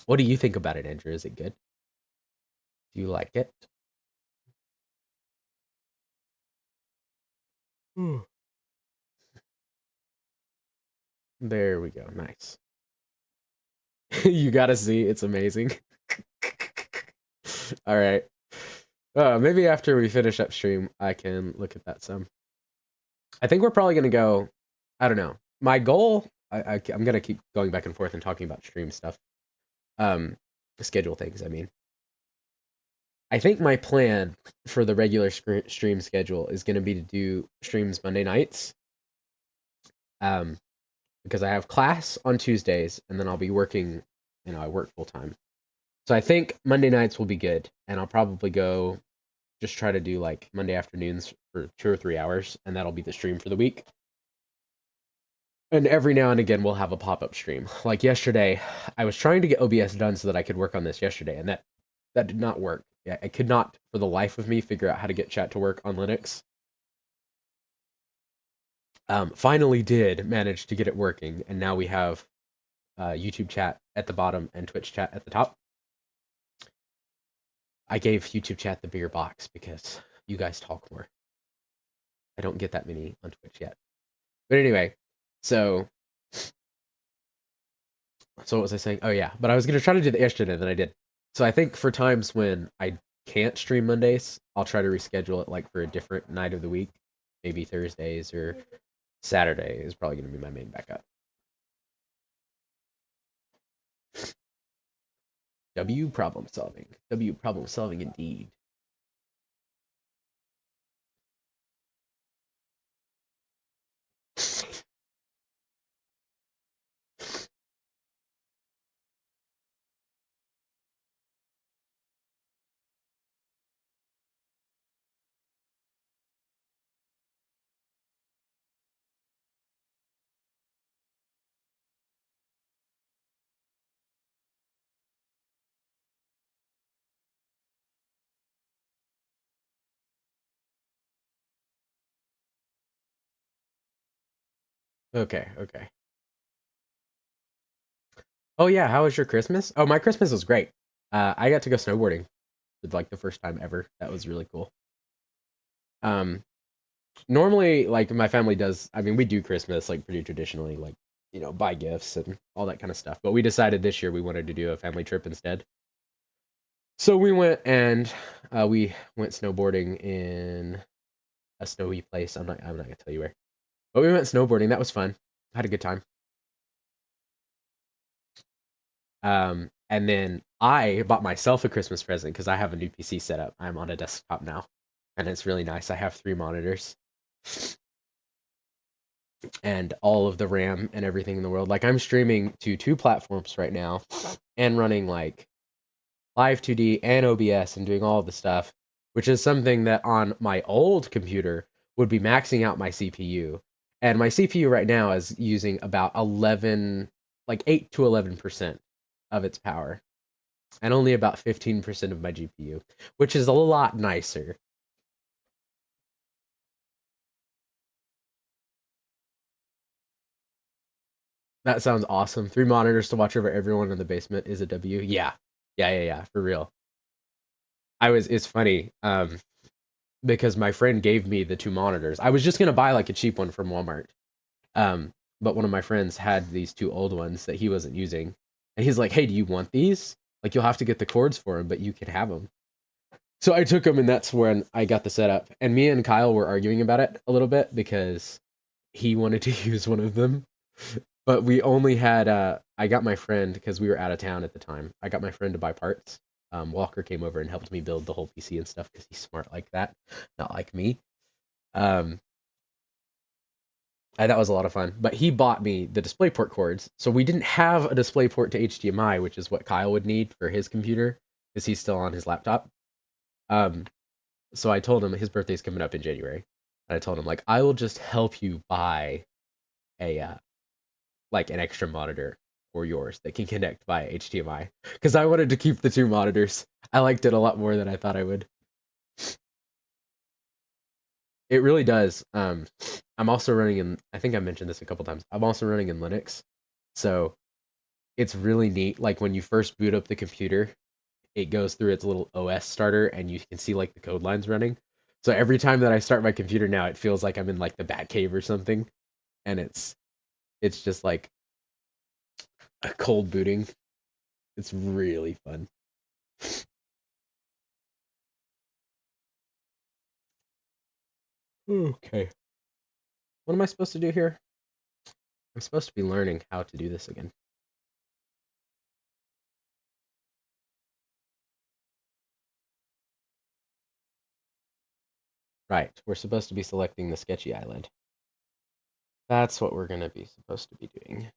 What do you think about it, Andrew? Is it good? Do you like it? There we go. Nice. You gotta see, it's amazing. All right. Maybe after we finish upstream, I can look at that some. I think we're probably gonna go. I don't know. My goal. I'm gonna keep going back and forth and talking about stream stuff. Schedule things. I mean, I think my plan for the regular stream schedule is gonna be to do streams Monday nights. Because I have class on Tuesdays and then I'll be working. I work full time. So I think Monday nights will be good, and I'll probably go just try to do like Monday afternoons for 2 or 3 hours, and that'll be the stream for the week. And every now and again, we'll have a pop-up stream. Like yesterday, I was trying to get OBS done so that I could work on this yesterday, and that did not work. Yeah, I could not, for the life of me, figure out how to get chat to work on Linux. Finally did manage to get it working, and now we have YouTube chat at the bottom and Twitch chat at the top. I gave YouTube chat the bigger box because you guys talk more. I don't get that many on Twitch yet. But anyway, so what was I saying? Oh yeah, but I was gonna try to do the yesterday than I did. So I think for times when I can't stream Mondays, I'll try to reschedule it like for a different night of the week. Maybe Thursdays or Saturday is probably gonna be my main backup. W problem solving. W problem solving indeed. Okay, okay. Oh yeah, how was your Christmas? Oh, my Christmas was great. I got to go snowboarding for like the first time ever. That was really cool. Um, Normally, like my family does. I mean, we do Christmas like pretty traditionally, like buy gifts and all that kind of stuff. But we decided this year we wanted to do a family trip instead. So we went and we went snowboarding in a snowy place. I'm not gonna tell you where, but we went snowboarding. That was fun. Had a good time. And then I bought myself a Christmas present because I have a new PC set up. I'm on a desktop now, and it's really nice. I have 3 monitors and all of the RAM and everything in the world. Like I'm streaming to 2 platforms right now and running like Live 2D and OBS and doing all of the stuff. which is something that on my old computer would be maxing out my CPU. And my CPU right now is using about 11, like 8 to 11% of its power, and only about 15% of my GPU, which is a lot nicer. That sounds awesome. 3 monitors to watch over everyone in the basement is a W. Yeah. Yeah, for real. It's funny, because my friend gave me the 2 monitors. I was just gonna buy like a cheap one from Walmart. But one of my friends had these 2 old ones that he wasn't using. And he's like, "Hey, do you want these? Like you'll have to get the cords for them, but you can have them." So I took them, and that's when I got the setup. And me and Kyle were arguing about it a little bit because he wanted to use one of them. But we only had I got my friend because we were out of town at the time. I got my friend to buy parts. Walker came over and helped me build the whole PC and stuff because he's smart like that, not like me. Um, that was a lot of fun. But he bought me the DisplayPort cords, so we didn't have a DisplayPort to HDMI, which is what Kyle would need for his computer because he's still on his laptop. Um, so I told him his birthday's coming up in January, and I told him like I will just help you buy a like an extra monitor for yours that can connect via HDMI because I wanted to keep the 2 monitors. I liked it a lot more than I thought I would. It really does. I'm also running in. I think I mentioned this a couple times. I'm also running in Linux, so it's really neat. Like when you first boot up the computer, it goes through its little OS starter, and you can see like the code lines running. So every time that I start my computer now, it feels like I'm in like the Batcave or something, and it's just like a cold booting. It's really fun. Okay. What am I supposed to do here? I'm supposed to be learning how to do this again. Right, we're supposed to be selecting the sketchy island. That's what we're gonna be supposed to be doing.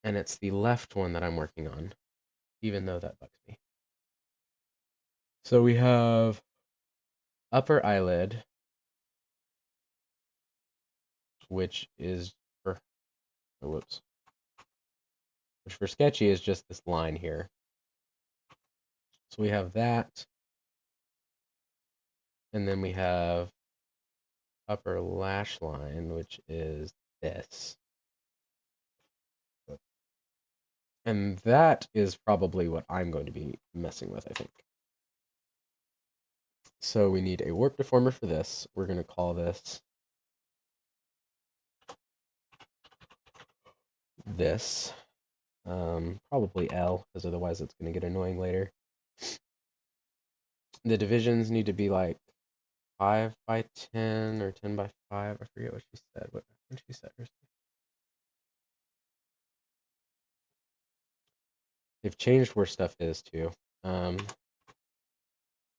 And it's the left one that I'm working on, even though that bugs me. So we have upper eyelid, which is for, oh, whoops, which for sketchy is just this line here. So we have that, and then we have upper lash line, which is this. And that is probably what I'm going to be messing with, I think. So we need a warp deformer for this. We're going to call this this. Probably L, because otherwise it's going to get annoying later. The divisions need to be like 5 by 10 or 10 by 5. I forget what she said. What did she say? They've changed where stuff is too. Um,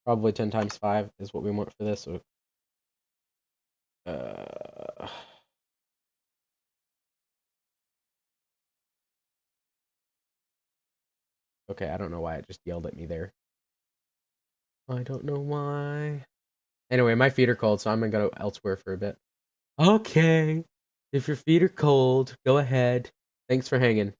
Probably 10 times 5 is what we want for this. So, uh, okay, I don't know why it just yelled at me there. I don't know why. Anyway, my feet are cold, so I'm gonna go elsewhere for a bit. Okay. If your feet are cold, go ahead. Thanks for hanging.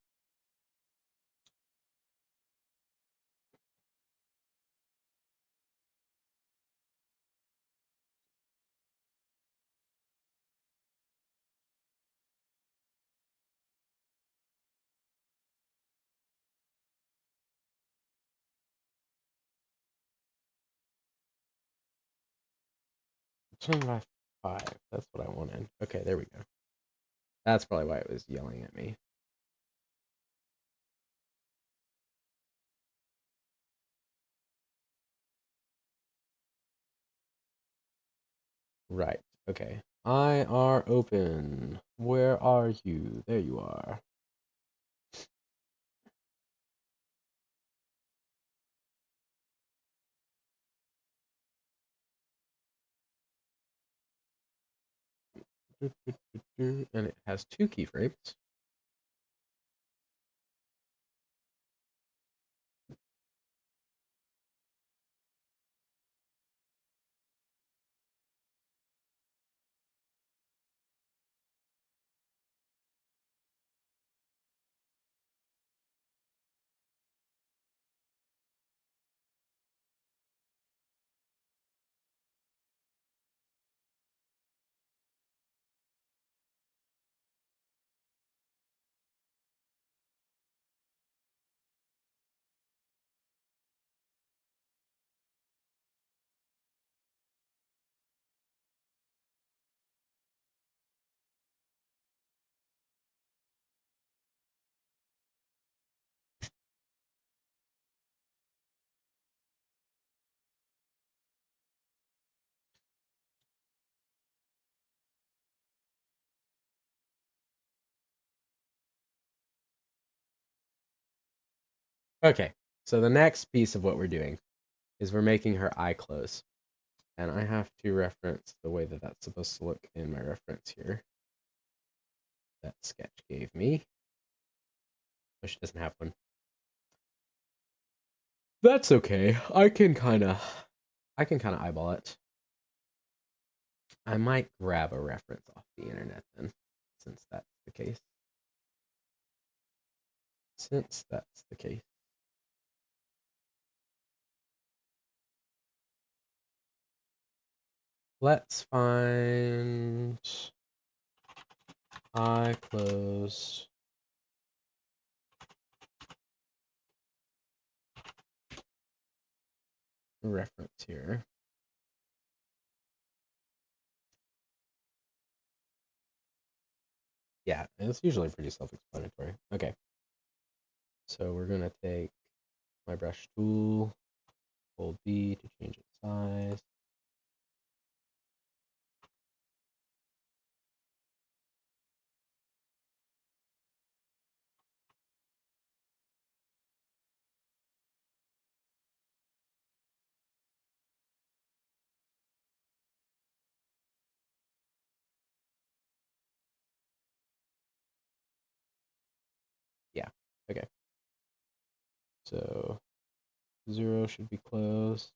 10 by 5. That's what I wanted. Okay, there we go. That's probably why it was yelling at me. Right. Okay. I are open. Where are you? There you are. And it has 2 keyframes. Okay, so the next piece of what we're doing is we're making her eye close. And I have to reference the way that that's supposed to look in my reference here that Sketch gave me. Oh, she doesn't have one. That's okay. I can kind of eyeball it. I might grab a reference off the internet then, since that's the case. Since that's the case. Let's find eye closed reference here. Yeah, it's usually pretty self-explanatory. Okay, so we're gonna take my brush tool, hold B to change its size. Yeah, okay. So 0 should be closed.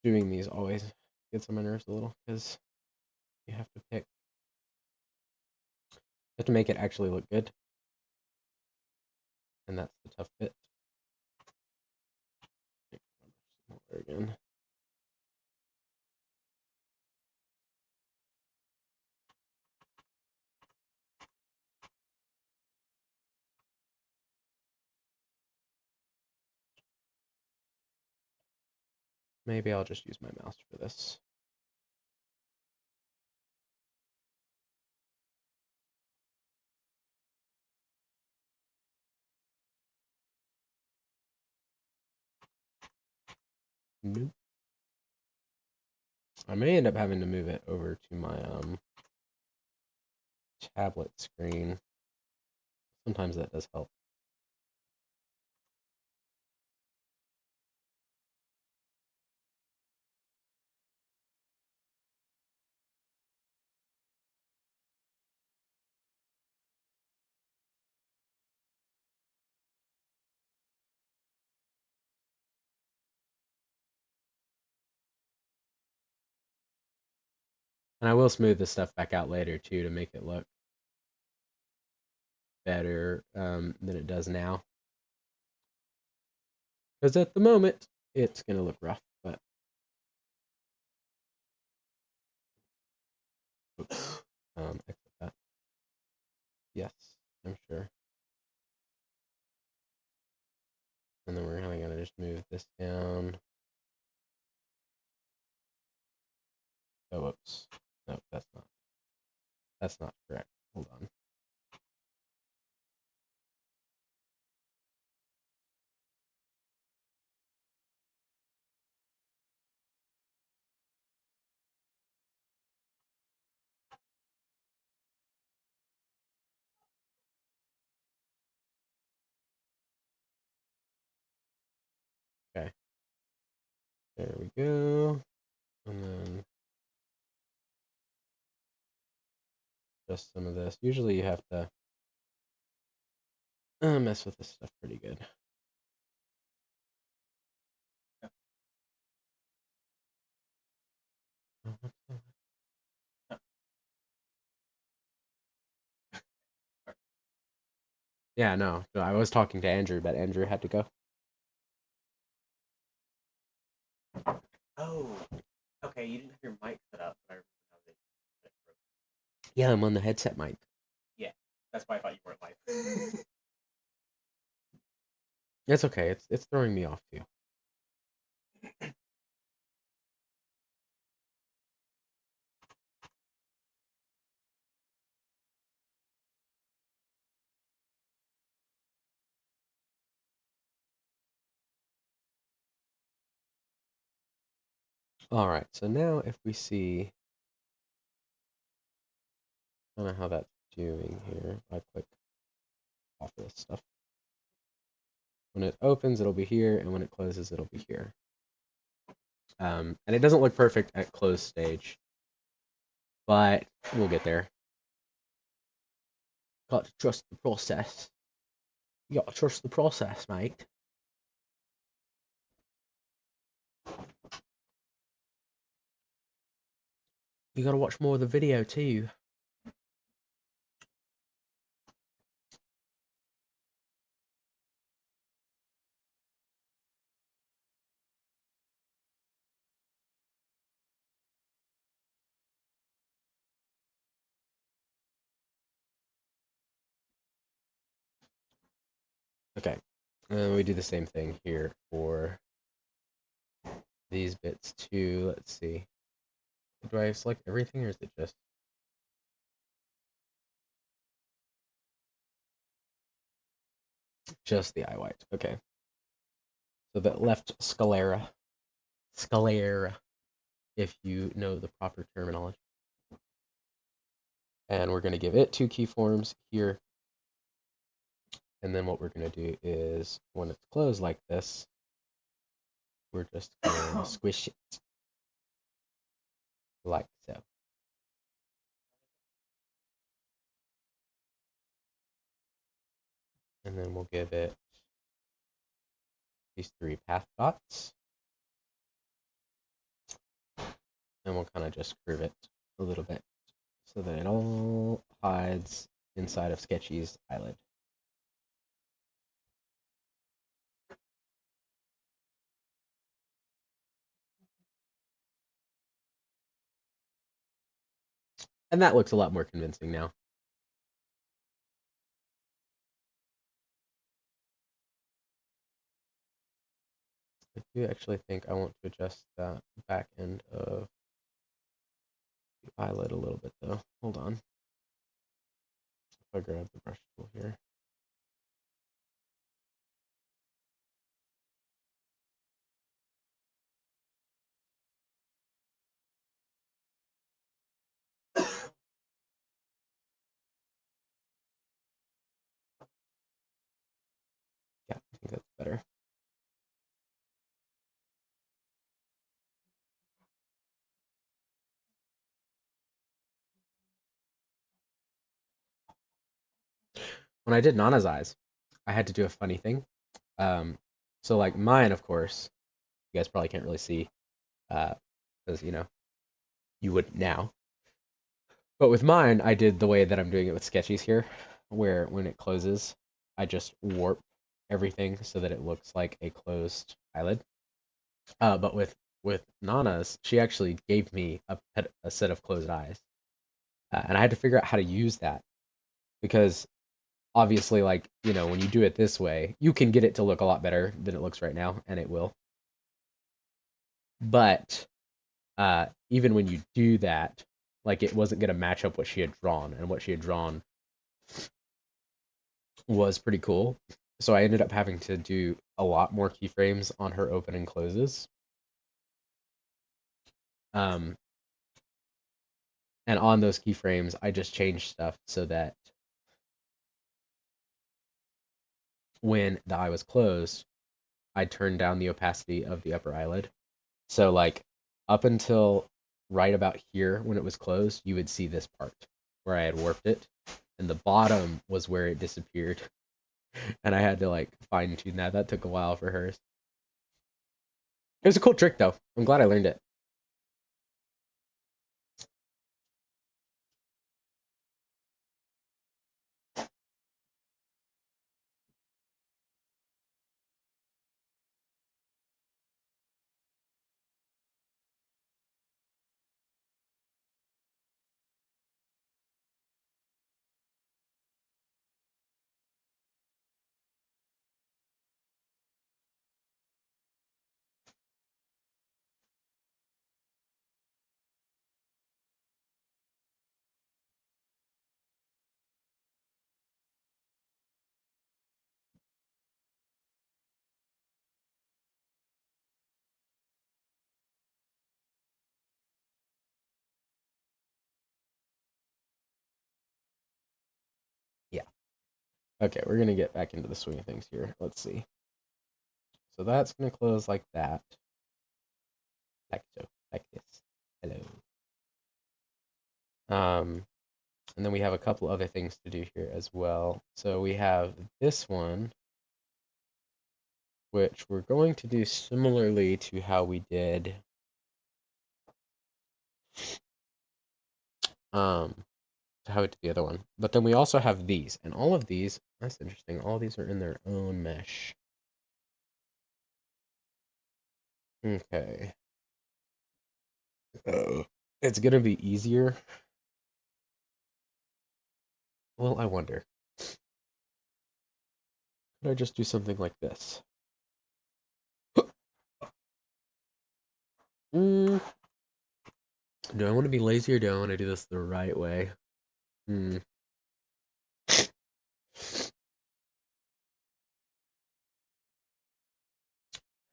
Doing these always gets on my nerves a little because you have to pick, you have to make it actually look good, and that's the tough bit. Smaller again. Maybe I'll just use my mouse for this. Nope. I may end up having to move it over to my tablet screen. Sometimes that does help. And I will smooth this stuff back out later too to make it look better than it does now. Because at the moment, it's going to look rough, but oops, exit that. Yes, I'm sure. And then we're kind of going to just move this down. Oh, whoops. No, that's not correct. Hold on. Okay. There we go. And then just some of this. Usually you have to mess with this stuff pretty good. Yeah, no, I was talking to Andrew, but Andrew had to go. Oh, okay. You didn't have your mic set up, but I remember how they broke. Yeah, I'm on the headset mic. Yeah, that's why I thought you weren't live. It's okay. It's throwing me off too. All right, so now if we see kind of how that's doing here, I click off this stuff. When it opens, it'll be here, and when it closes, it'll be here. And it doesn't look perfect at close stage, but we'll get there. Got to trust the process. You got to trust the process, mate. You got to watch more of the video too. Okay, and we do the same thing here for these bits too. Let's see. Do I select everything or is it just the eye white? Okay. So that left sclera, if you know the proper terminology. And we're going to give it two keyforms here. And then what we're going to do is when it's closed like this, we're just going to squish it like so. And then we'll give it these three path dots. And we'll kind of just curve it a little bit so that it all hides inside of Sketchy's eyelid. And that looks a lot more convincing now. I do actually think I want to adjust that back end of the eyelid a little bit though. Hold on. If I grab the brush tool here. Yeah, I think that's better. When I did Nana's eyes, I had to do a funny thing. So like mine, of course, you guys probably can't really see, because you would now. But with mine, I did the way that I'm doing it with Sketchies here, where when it closes, I just warp everything so that it looks like a closed eyelid. But with Nana's, she actually gave me a set of closed eyes, and I had to figure out how to use that because obviously, like when you do it this way, you can get it to look a lot better than it looks right now, and it will. But even when you do that, like it wasn't going to match up what she had drawn, and what she had drawn was pretty cool. So I ended up having to do a lot more keyframes on her open and closes. Um, and on those keyframes, I just changed stuff so that when the eye was closed, I turned down the opacity of the upper eyelid. So like up until right about here when it was closed, you would see this part where I had warped it, and the bottom was where it disappeared. And I had to like fine tune that. That took a while for hers. It was a cool trick though. I'm glad I learned it. Okay, we're gonna get back into the swing of things here. Let's see. So that's gonna close like that. Like so. Like this. Hello. And then we have a couple other things to do here as well. So we have this one, which we're going to do similarly to how we did um to how we did the other one. But then we also have these, and all of these, that's interesting, all these are in their own mesh. Okay. It's gonna be easier. Well, I wonder. Could I just do something like this? Mm, do I want to be lazy or do I want to do this the right way? Hmm.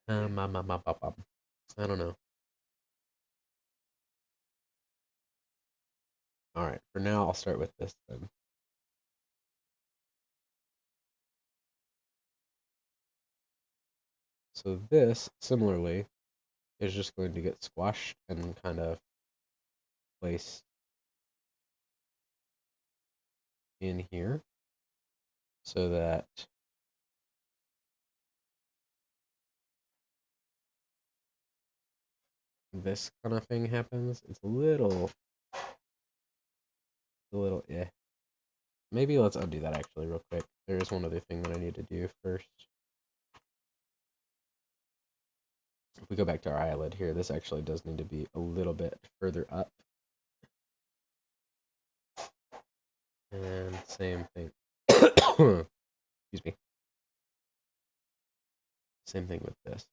I don't know. All right, for now, I'll start with this then. So this, similarly, is just going to get squashed and kind of placed in here so that this kind of thing happens. It's a little, yeah. Maybe let's undo that actually real quick. There is one other thing that I need to do first. If we go back to our eyelid here, this actually does need to be a little bit further up. And same thing. Excuse me. Same thing with this.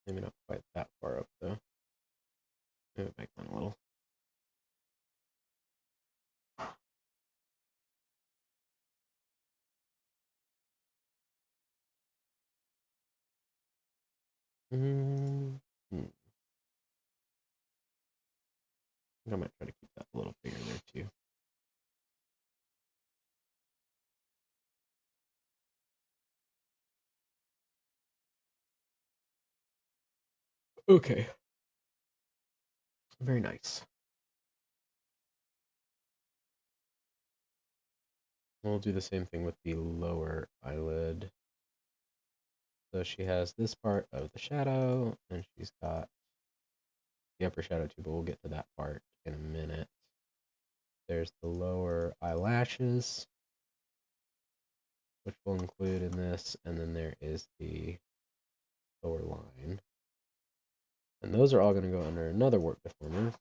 Maybe not quite that far up though. Move it back down a little. Mm-hmm. I think I might try to keep that a little bigger there too. Okay. Very nice. We'll do the same thing with the lower eyelid. So she has this part of the shadow, and she's got the upper shadow too, but we'll get to that part in a minute. There's the lower eyelashes, which we'll include in this, and then there is the lower line. And those are all going to go under another work deformer.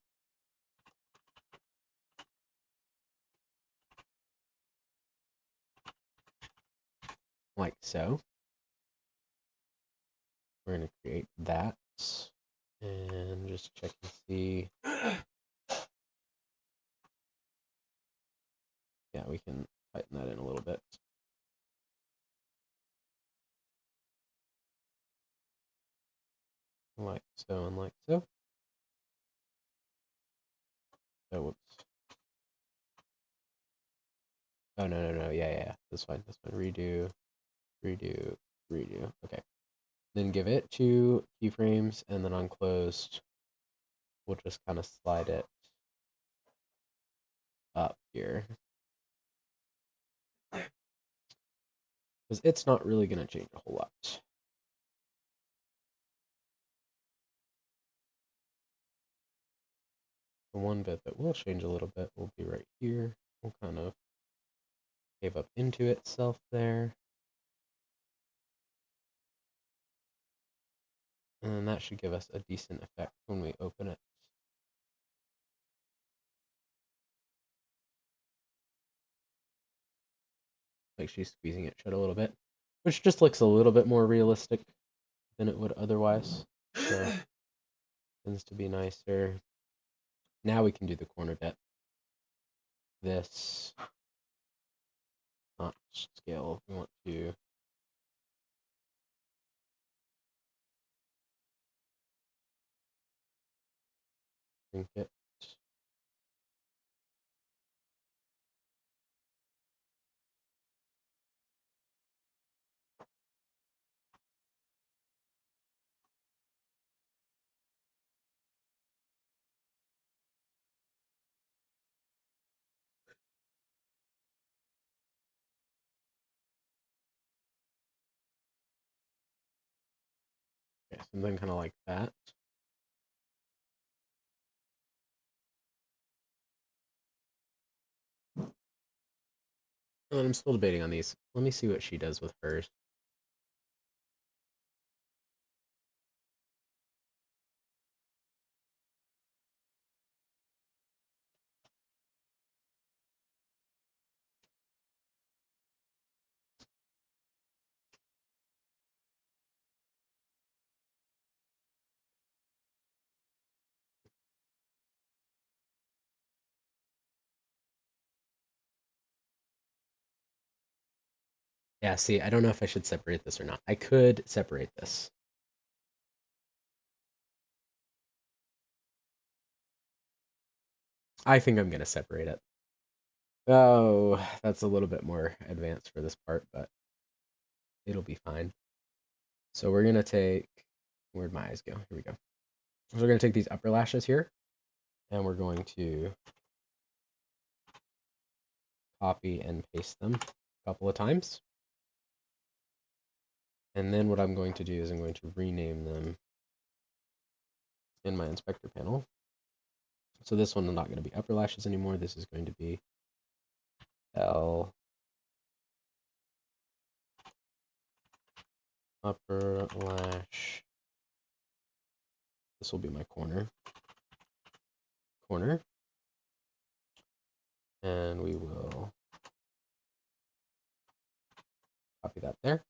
Like so. We're going to create that. And just check and see. Yeah, we can tighten that in a little bit. Like so and like so. Oh, whoops. Oh, no. Yeah. That's fine. Redo, redo, redo. Okay. Then give it two keyframes, and then on closed, we'll just kind of slide it up here. Because it's not really going to change a whole lot. The one bit that will change a little bit will be right here. We'll kind of cave up into itself there. And then that should give us a decent effect when we open it. Like she's squeezing it shut a little bit, which just looks a little bit more realistic than it would otherwise. So tends to be nicer. Now we can do the corner bit. This, not scale, we want to shrink it. Okay, something kind of like that. And I'm still debating on these. Let me see what she does with hers. Yeah, see, I don't know if I should separate this or not. I could separate this. I think I'm going to separate it. Oh, that's a little bit more advanced for this part, but it'll be fine. So we're going to take, where'd my eyes go? Here we go. So we're going to take these upper lashes here, and we're going to copy and paste them a couple of times. And then what I'm going to do is I'm going to rename them in my inspector panel. So this one is not going to be upper lashes anymore. This is going to be L upper lash. This will be my corner. And we will copy that there.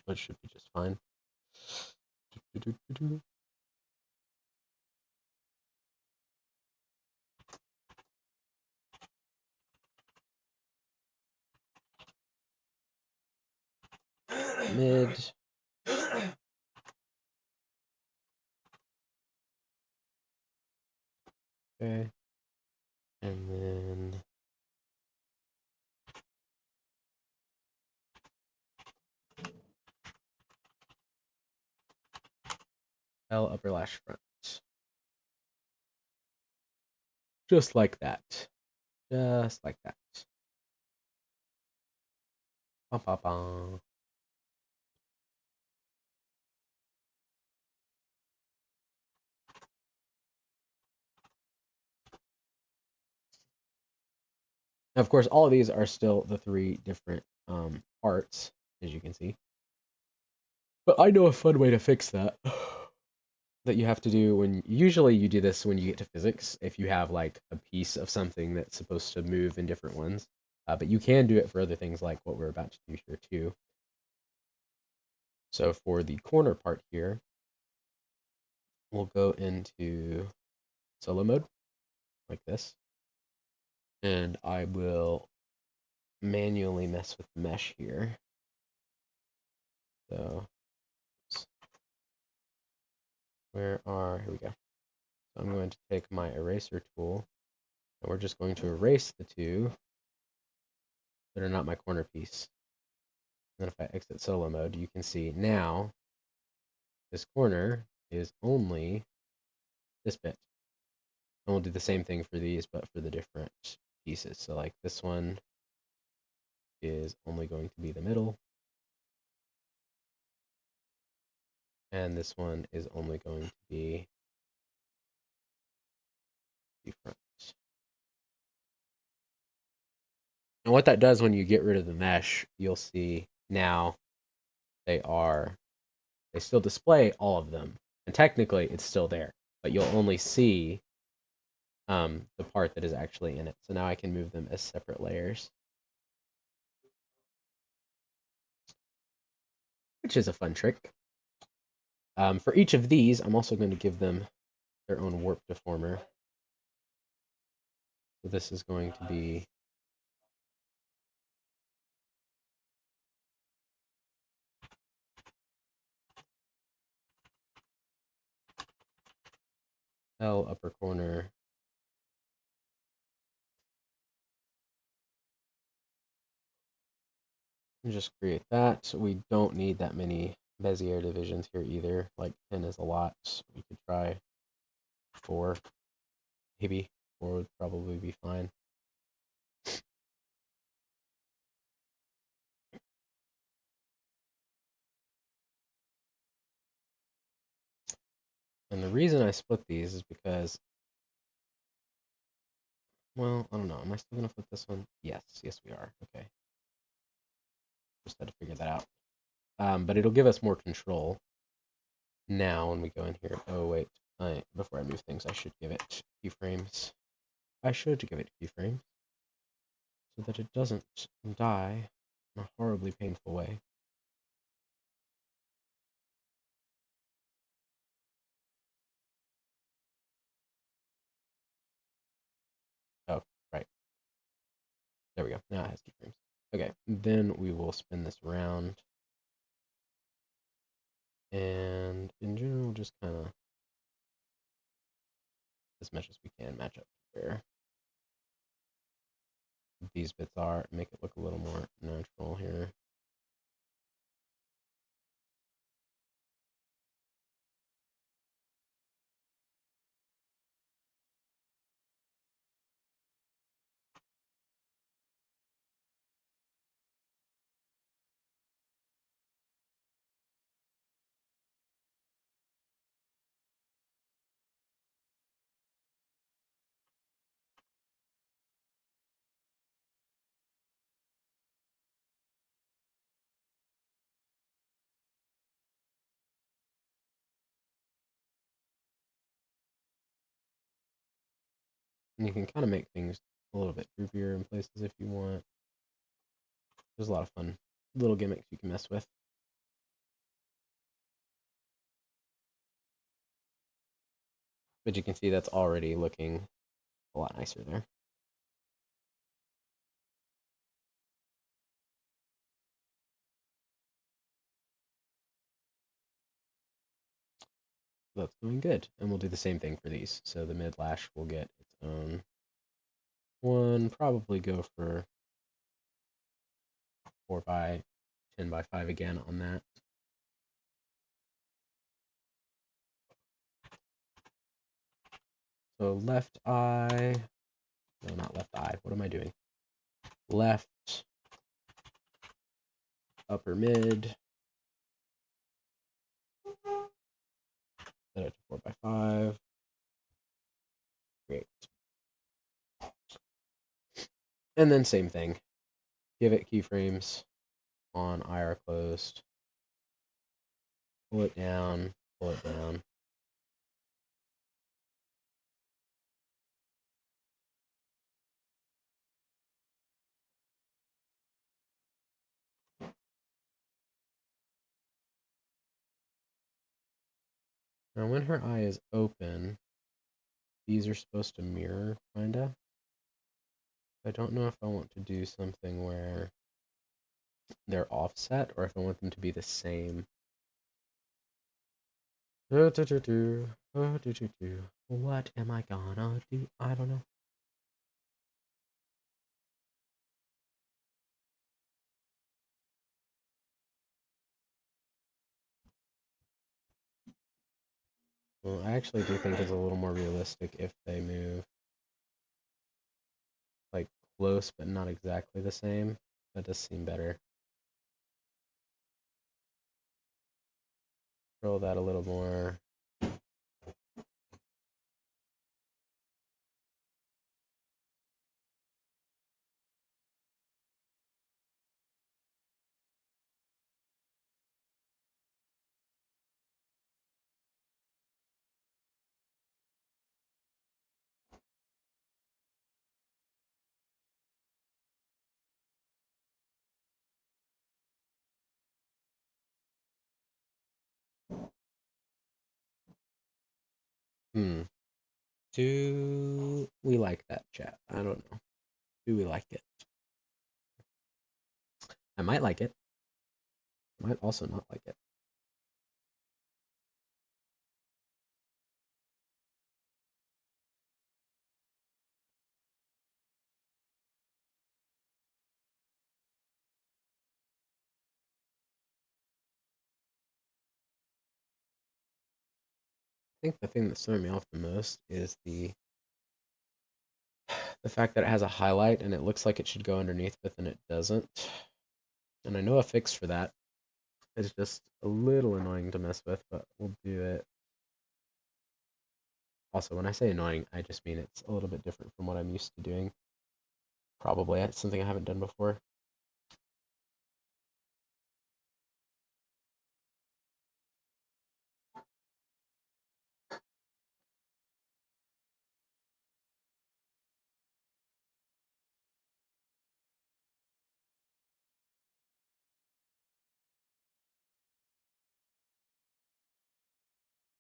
Which should be just fine. Mid. Okay. And then L upper lash front. Just like that. Just like that. Bum, bum, bum. Now, of course, all of these are still the three different parts, as you can see. But I know a fun way to fix that. That you have to do when usually you do this when you get to physics if you have like a piece of something that's supposed to move in different ones, but you can do it for other things like what we're about to do here too. So for the corner part here, we'll go into solo mode like this, and I will manually mess with the mesh here. So here we go. So I'm going to take my eraser tool, and we're just going to erase the two that are not my corner piece. And then if I exit solo mode, you can see now this corner is only this bit. And we'll do the same thing for these, but for the different pieces. So like this one is only going to be the middle. And this one is only going to be the front. And what that does when you get rid of the mesh, you'll see now they still display all of them. And technically it's still there, but you'll only see the part that is actually in it. So now I can move them as separate layers, which is a fun trick. For each of these, I'm also going to give them their own warp deformer. So this is going to be L upper corner. And just create that. So we don't need that many Bezier divisions here either. Like 10 is a lot. So we could try 4. Maybe 4 would probably be fine. And the reason I split these is because, well, I don't know. Am I still going to flip this one? Yes, we are. Okay. Just had to figure that out. But it'll give us more control now when we go in here. Oh, wait. Before I move things, I should give it keyframes. I should give it keyframes so that it doesn't die in a horribly painful way. Oh, right. There we go. Now it has keyframes. Okay, then we will spin this around. And in general, just kind of, as much as we can, match up to where these bits are, make it look a little more natural here. And you can kind of make things a little bit droopier in places if you want. There's a lot of fun little gimmicks you can mess with. But you can see that's already looking a lot nicer there. That's going good. And we'll do the same thing for these. So the mid lash will get its own one. Probably go for 4 by 10 by 5 again on that. So left eye, no, not left eye. What am I doing? Left, upper mid, set it to 4 by 5. Great. And then same thing. Give it keyframes on IR closed. Pull it down, pull it down. Now when her eye is open, these are supposed to mirror, kinda. I don't know if I want to do something where they're offset or if I want them to be the same. What am I gonna do? I don't know. Well, I actually do think it's a little more realistic if they move like close but not exactly the same. That does seem better. Roll that a little more. Do we like that chat? I don't know. Do we like it? I might like it. I might also not like it. I think the thing that's throwing me off the most is the fact that it has a highlight and it looks like it should go underneath, but then it doesn't. And I know a fix for that. It's just a little annoying to mess with, but we'll do it. Also, when I say annoying, I just mean it's a little bit different from what I'm used to doing. Probably it's something I haven't done before.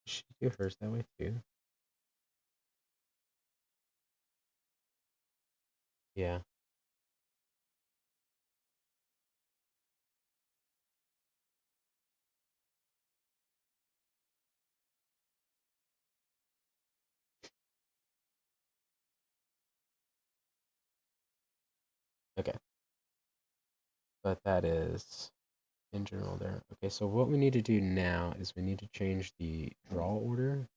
Should do hers that way too. Yeah. Okay. But that is in general there. Okay, so what we need to do now is we need to change the draw order.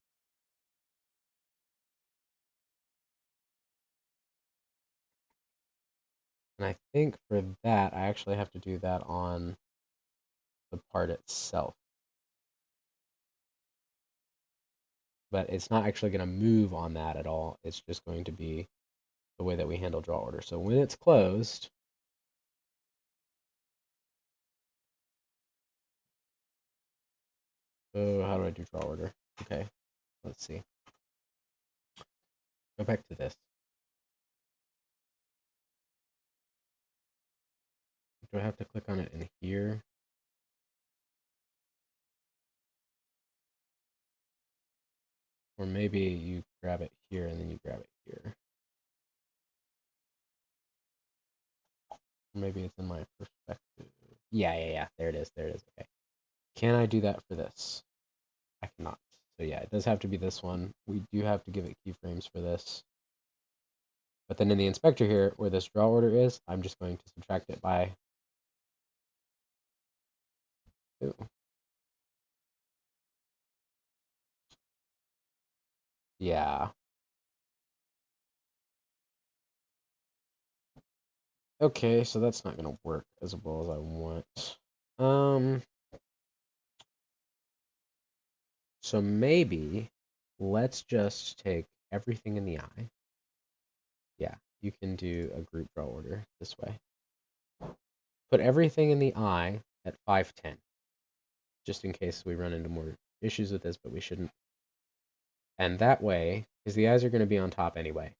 And I think for that, I actually have to do that on the part itself. But it's not actually going to move on that at all. It's just going to be the way that we handle draw order. So when it's closed, oh, how do I do draw order? Okay, let's see. Go back to this. Do I have to click on it in here? Or maybe you grab it here and then you grab it here. Or maybe it's in my perspective. Yeah. There it is. There it is. Okay. Can I do that for this? I cannot. So yeah, it does have to be this one. We do have to give it keyframes for this. But then in the inspector here, where this draw order is, I'm just going to subtract it by 2. Yeah. Okay, so that's not going to work as well as I want. So maybe let's just take everything in the eye. Yeah, you can do a group draw order this way. Put everything in the eye at 510, just in case we run into more issues with this, but we shouldn't. And that way, because the eyes are going to be on top anyway,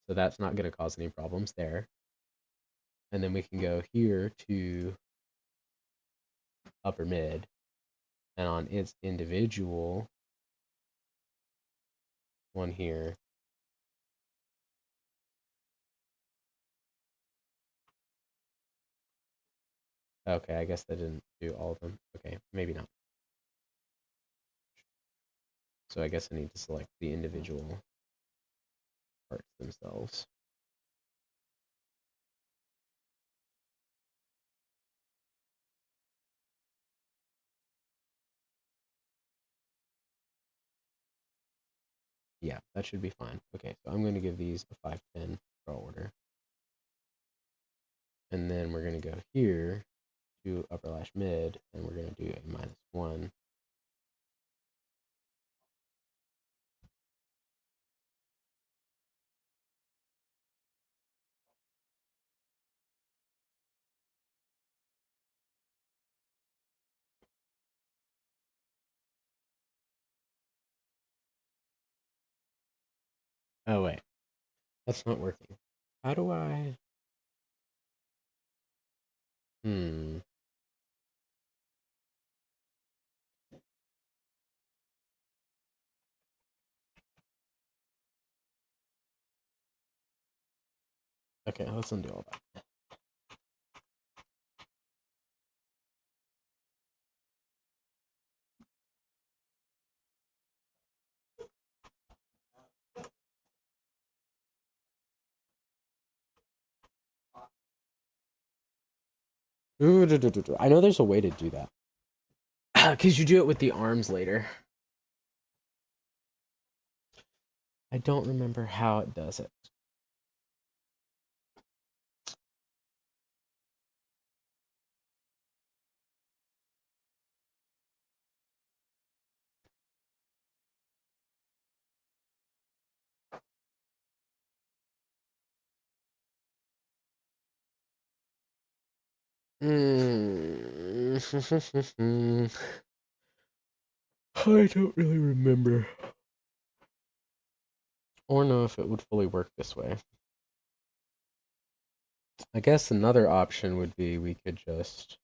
so that's not going to cause any problems there. And then we can go here to upper mid, and on its individual one here, okay, I guess that didn't do all of them. Okay, maybe not. So I guess I need to select the individual parts themselves. Yeah, that should be fine. Okay, so I'm going to give these a 510 draw order. And then we're going to go here to upper lash mid, and we're going to do a -1. Oh, wait, that's not working. How do I? Hmm. Okay, let's undo all that. I know there's a way to do that. Because you do it with the arms later. I don't remember how it does it. I don't really remember. Or know if it would fully work this way. I guess another option would be we could just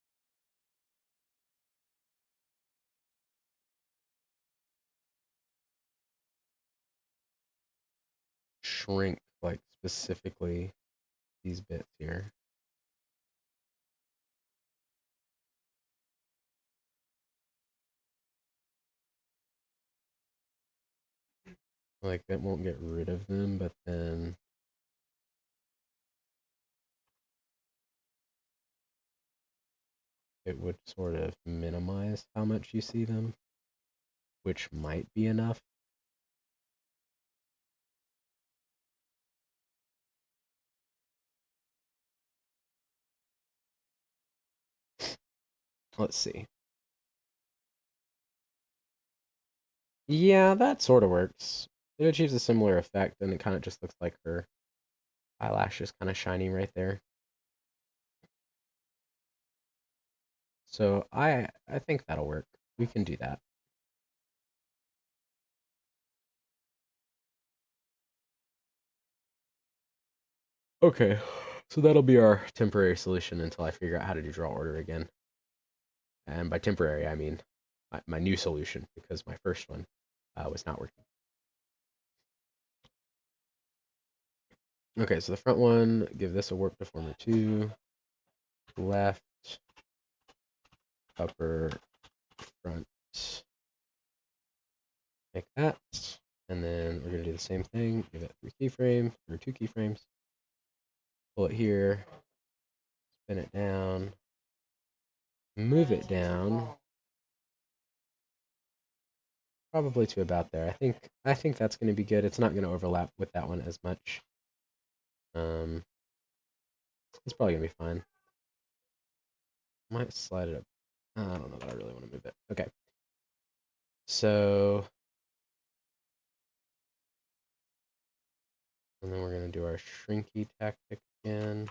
shrink, like, specifically these bits here. Like, that won't get rid of them, but then it would sort of minimize how much you see them, which might be enough. Let's see. Yeah, that sort of works. It achieves a similar effect, and it kind of just looks like her eyelash is kind of shining right there. So I think that'll work. We can do that. Okay, so that'll be our temporary solution until I figure out how to do draw order again. And by temporary, I mean my new solution, because my first one was not working. Okay, so the front one, give this a warp deformer 2, left, upper, front, like that. And then we're going to do the same thing, give it 3 keyframes, or 2 keyframes, pull it here, spin it down, move it down, probably to about there. I think that's going to be good. It's not going to overlap with that one as much. It's probably going to be fine. Might slide it up. I don't know that I really want to move it. Okay. So, and then we're going to do our shrinky tactic again.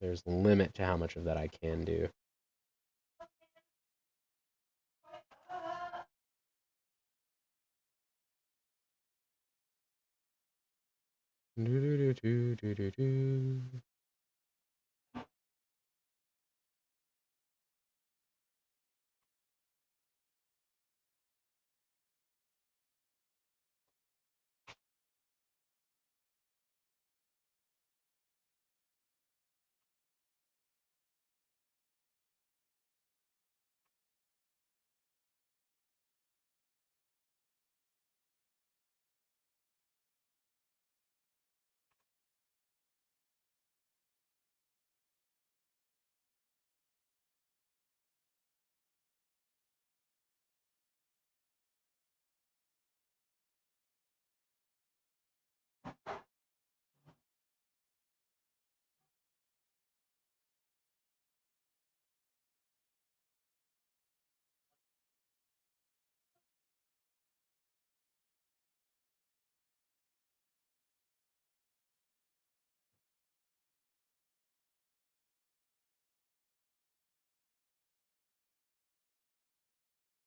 There's a limit to how much of that I can do.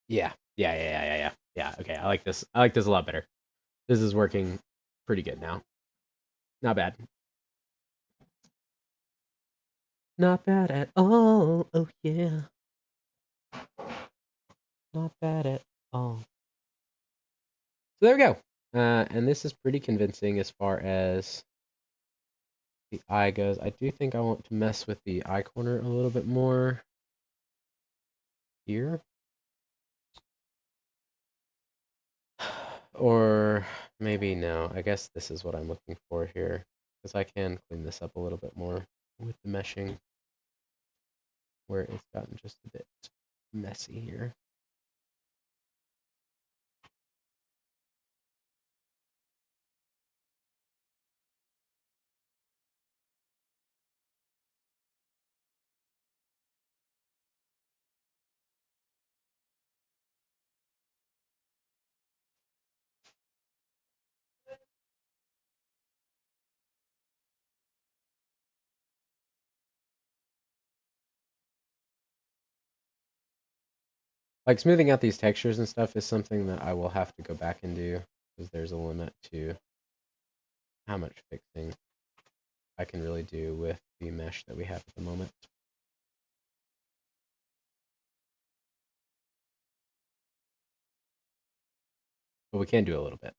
Yeah. Yeah. Okay, I like this. I like this a lot better. This is working pretty good now. Not bad. Not bad at all. Oh yeah. Not bad at all. So there we go. And this is pretty convincing as far as the eye goes. I do think I want to mess with the eye corner a little bit more here. Or maybe no. I guess this is what I'm looking for here. Because I can clean this up a little bit more with the meshing where it's gotten just a bit messy here. Like smoothing out these textures and stuff is something that I will have to go back and do because there's a limit to how much fixing I can really do with the mesh that we have at the moment. But we can do a little bit.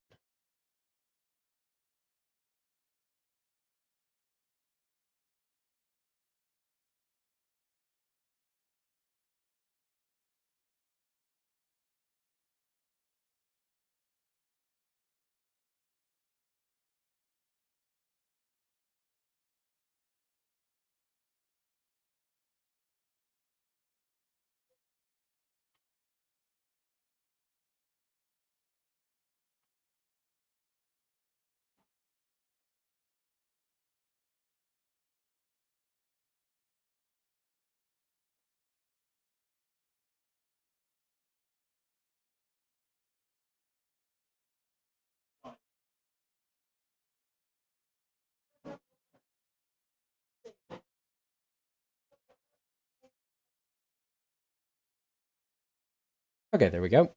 Okay, there we go.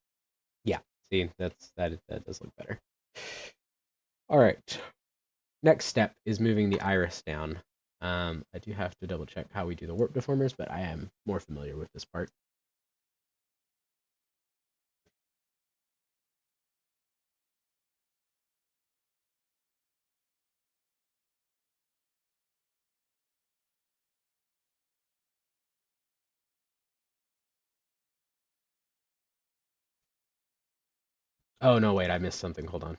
Yeah, see, that does look better. All right. Next step is moving the iris down. I do have to double check how we do the warp deformers, but I am more familiar with this part. Oh no, wait, I missed something. Hold on.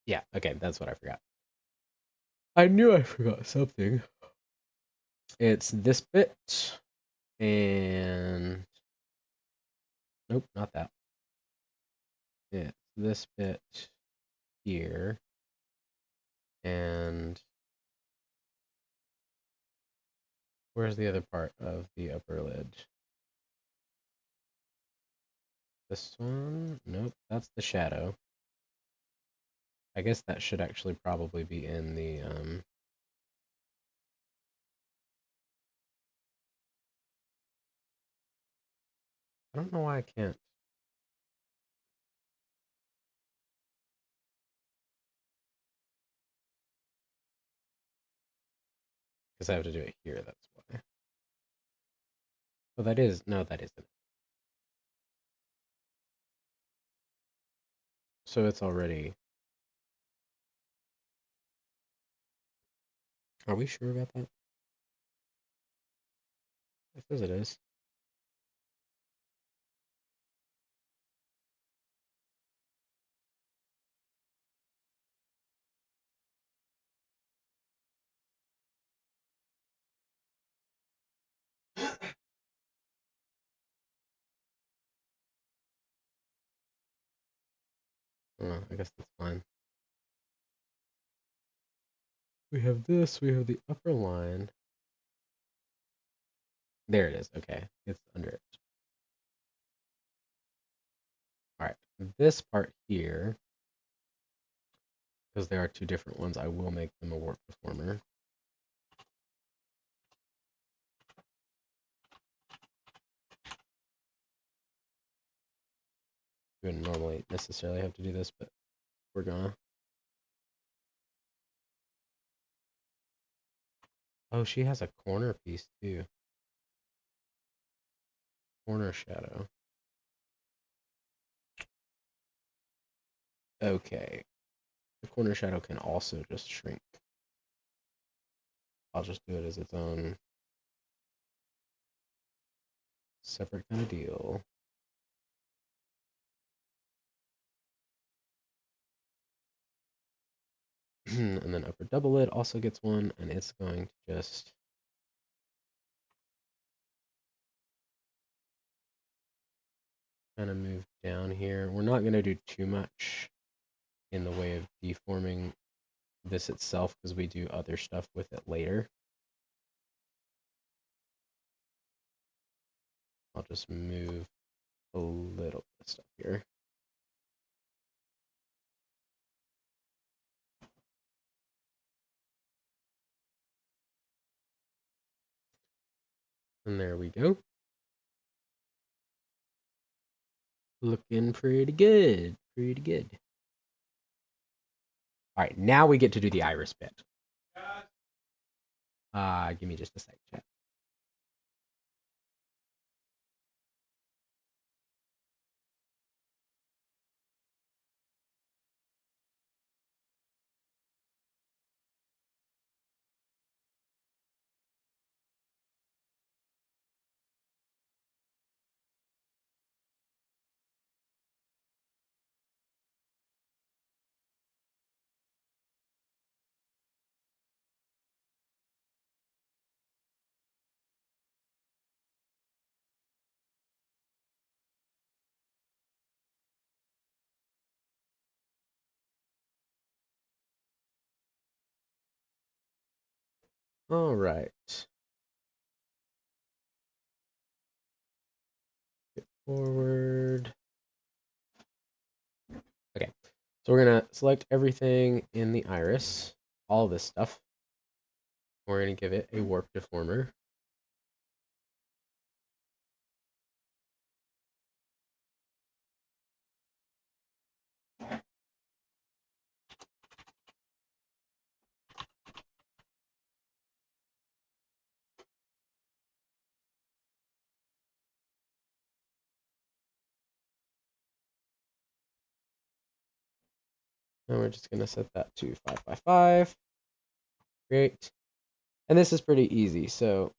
Yeah, okay, that's what I forgot. I knew I forgot something. It's this bit, and nope, not that. It's this bit here, and where's the other part of the upper lid? This one? Nope, that's the shadow. I guess that should actually probably be in the I don't know why I can't. Because I have to do it here, that's why. Oh, that is, no, that isn't. So it's already, are we sure about that? It says it is. Oh, I guess that's fine. We have this, we have the upper line. There it is, okay. It's under it. All right, this part here, because there are two different ones, I will make them a warp deformer. wouldn't normally necessarily have to do this, but we're gonna. Oh, she has a corner piece too. Corner shadow. Okay. The corner shadow can also just shrink. I'll just do it as its own separate kind of deal. And then upper double lid also gets one, and it's going to just kind of move down here. We're not going to do too much in the way of deforming this itself because we do other stuff with it later. I'll just move a little bit of stuff here. And there we go. Looking pretty good. Pretty good. All right, now we get to do the iris bit. Give me just a sec, chat. All right. Get forward. Okay, so we're gonna select everything in the iris, all this stuff. We're gonna give it a warp deformer. And we're just gonna set that to 5 by 5. Great. And this is pretty easy. So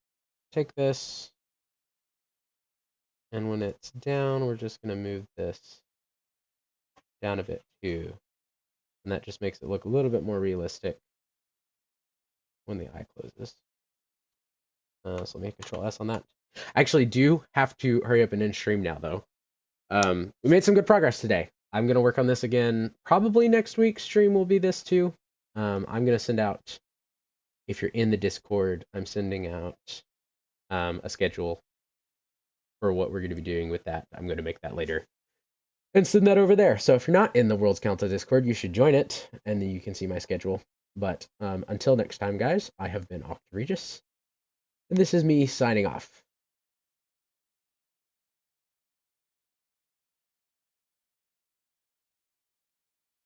take this, and when it's down, we're just gonna move this down a bit too. And that just makes it look a little bit more realistic when the eye closes. So let me Control S on that. I actually do have to hurry up and end stream now, though. We made some good progress today. I'm going to work on this again. Probably next week's stream will be this too. I'm going to send out, if you're in the Discord, I'm sending out a schedule for what we're going to be doing with that. I'm going to make that later and send that over there. So if you're not in the Worlds Council Discord, you should join it, and then you can see my schedule. But until next time, guys, I have been Octoreges, and this is me signing off.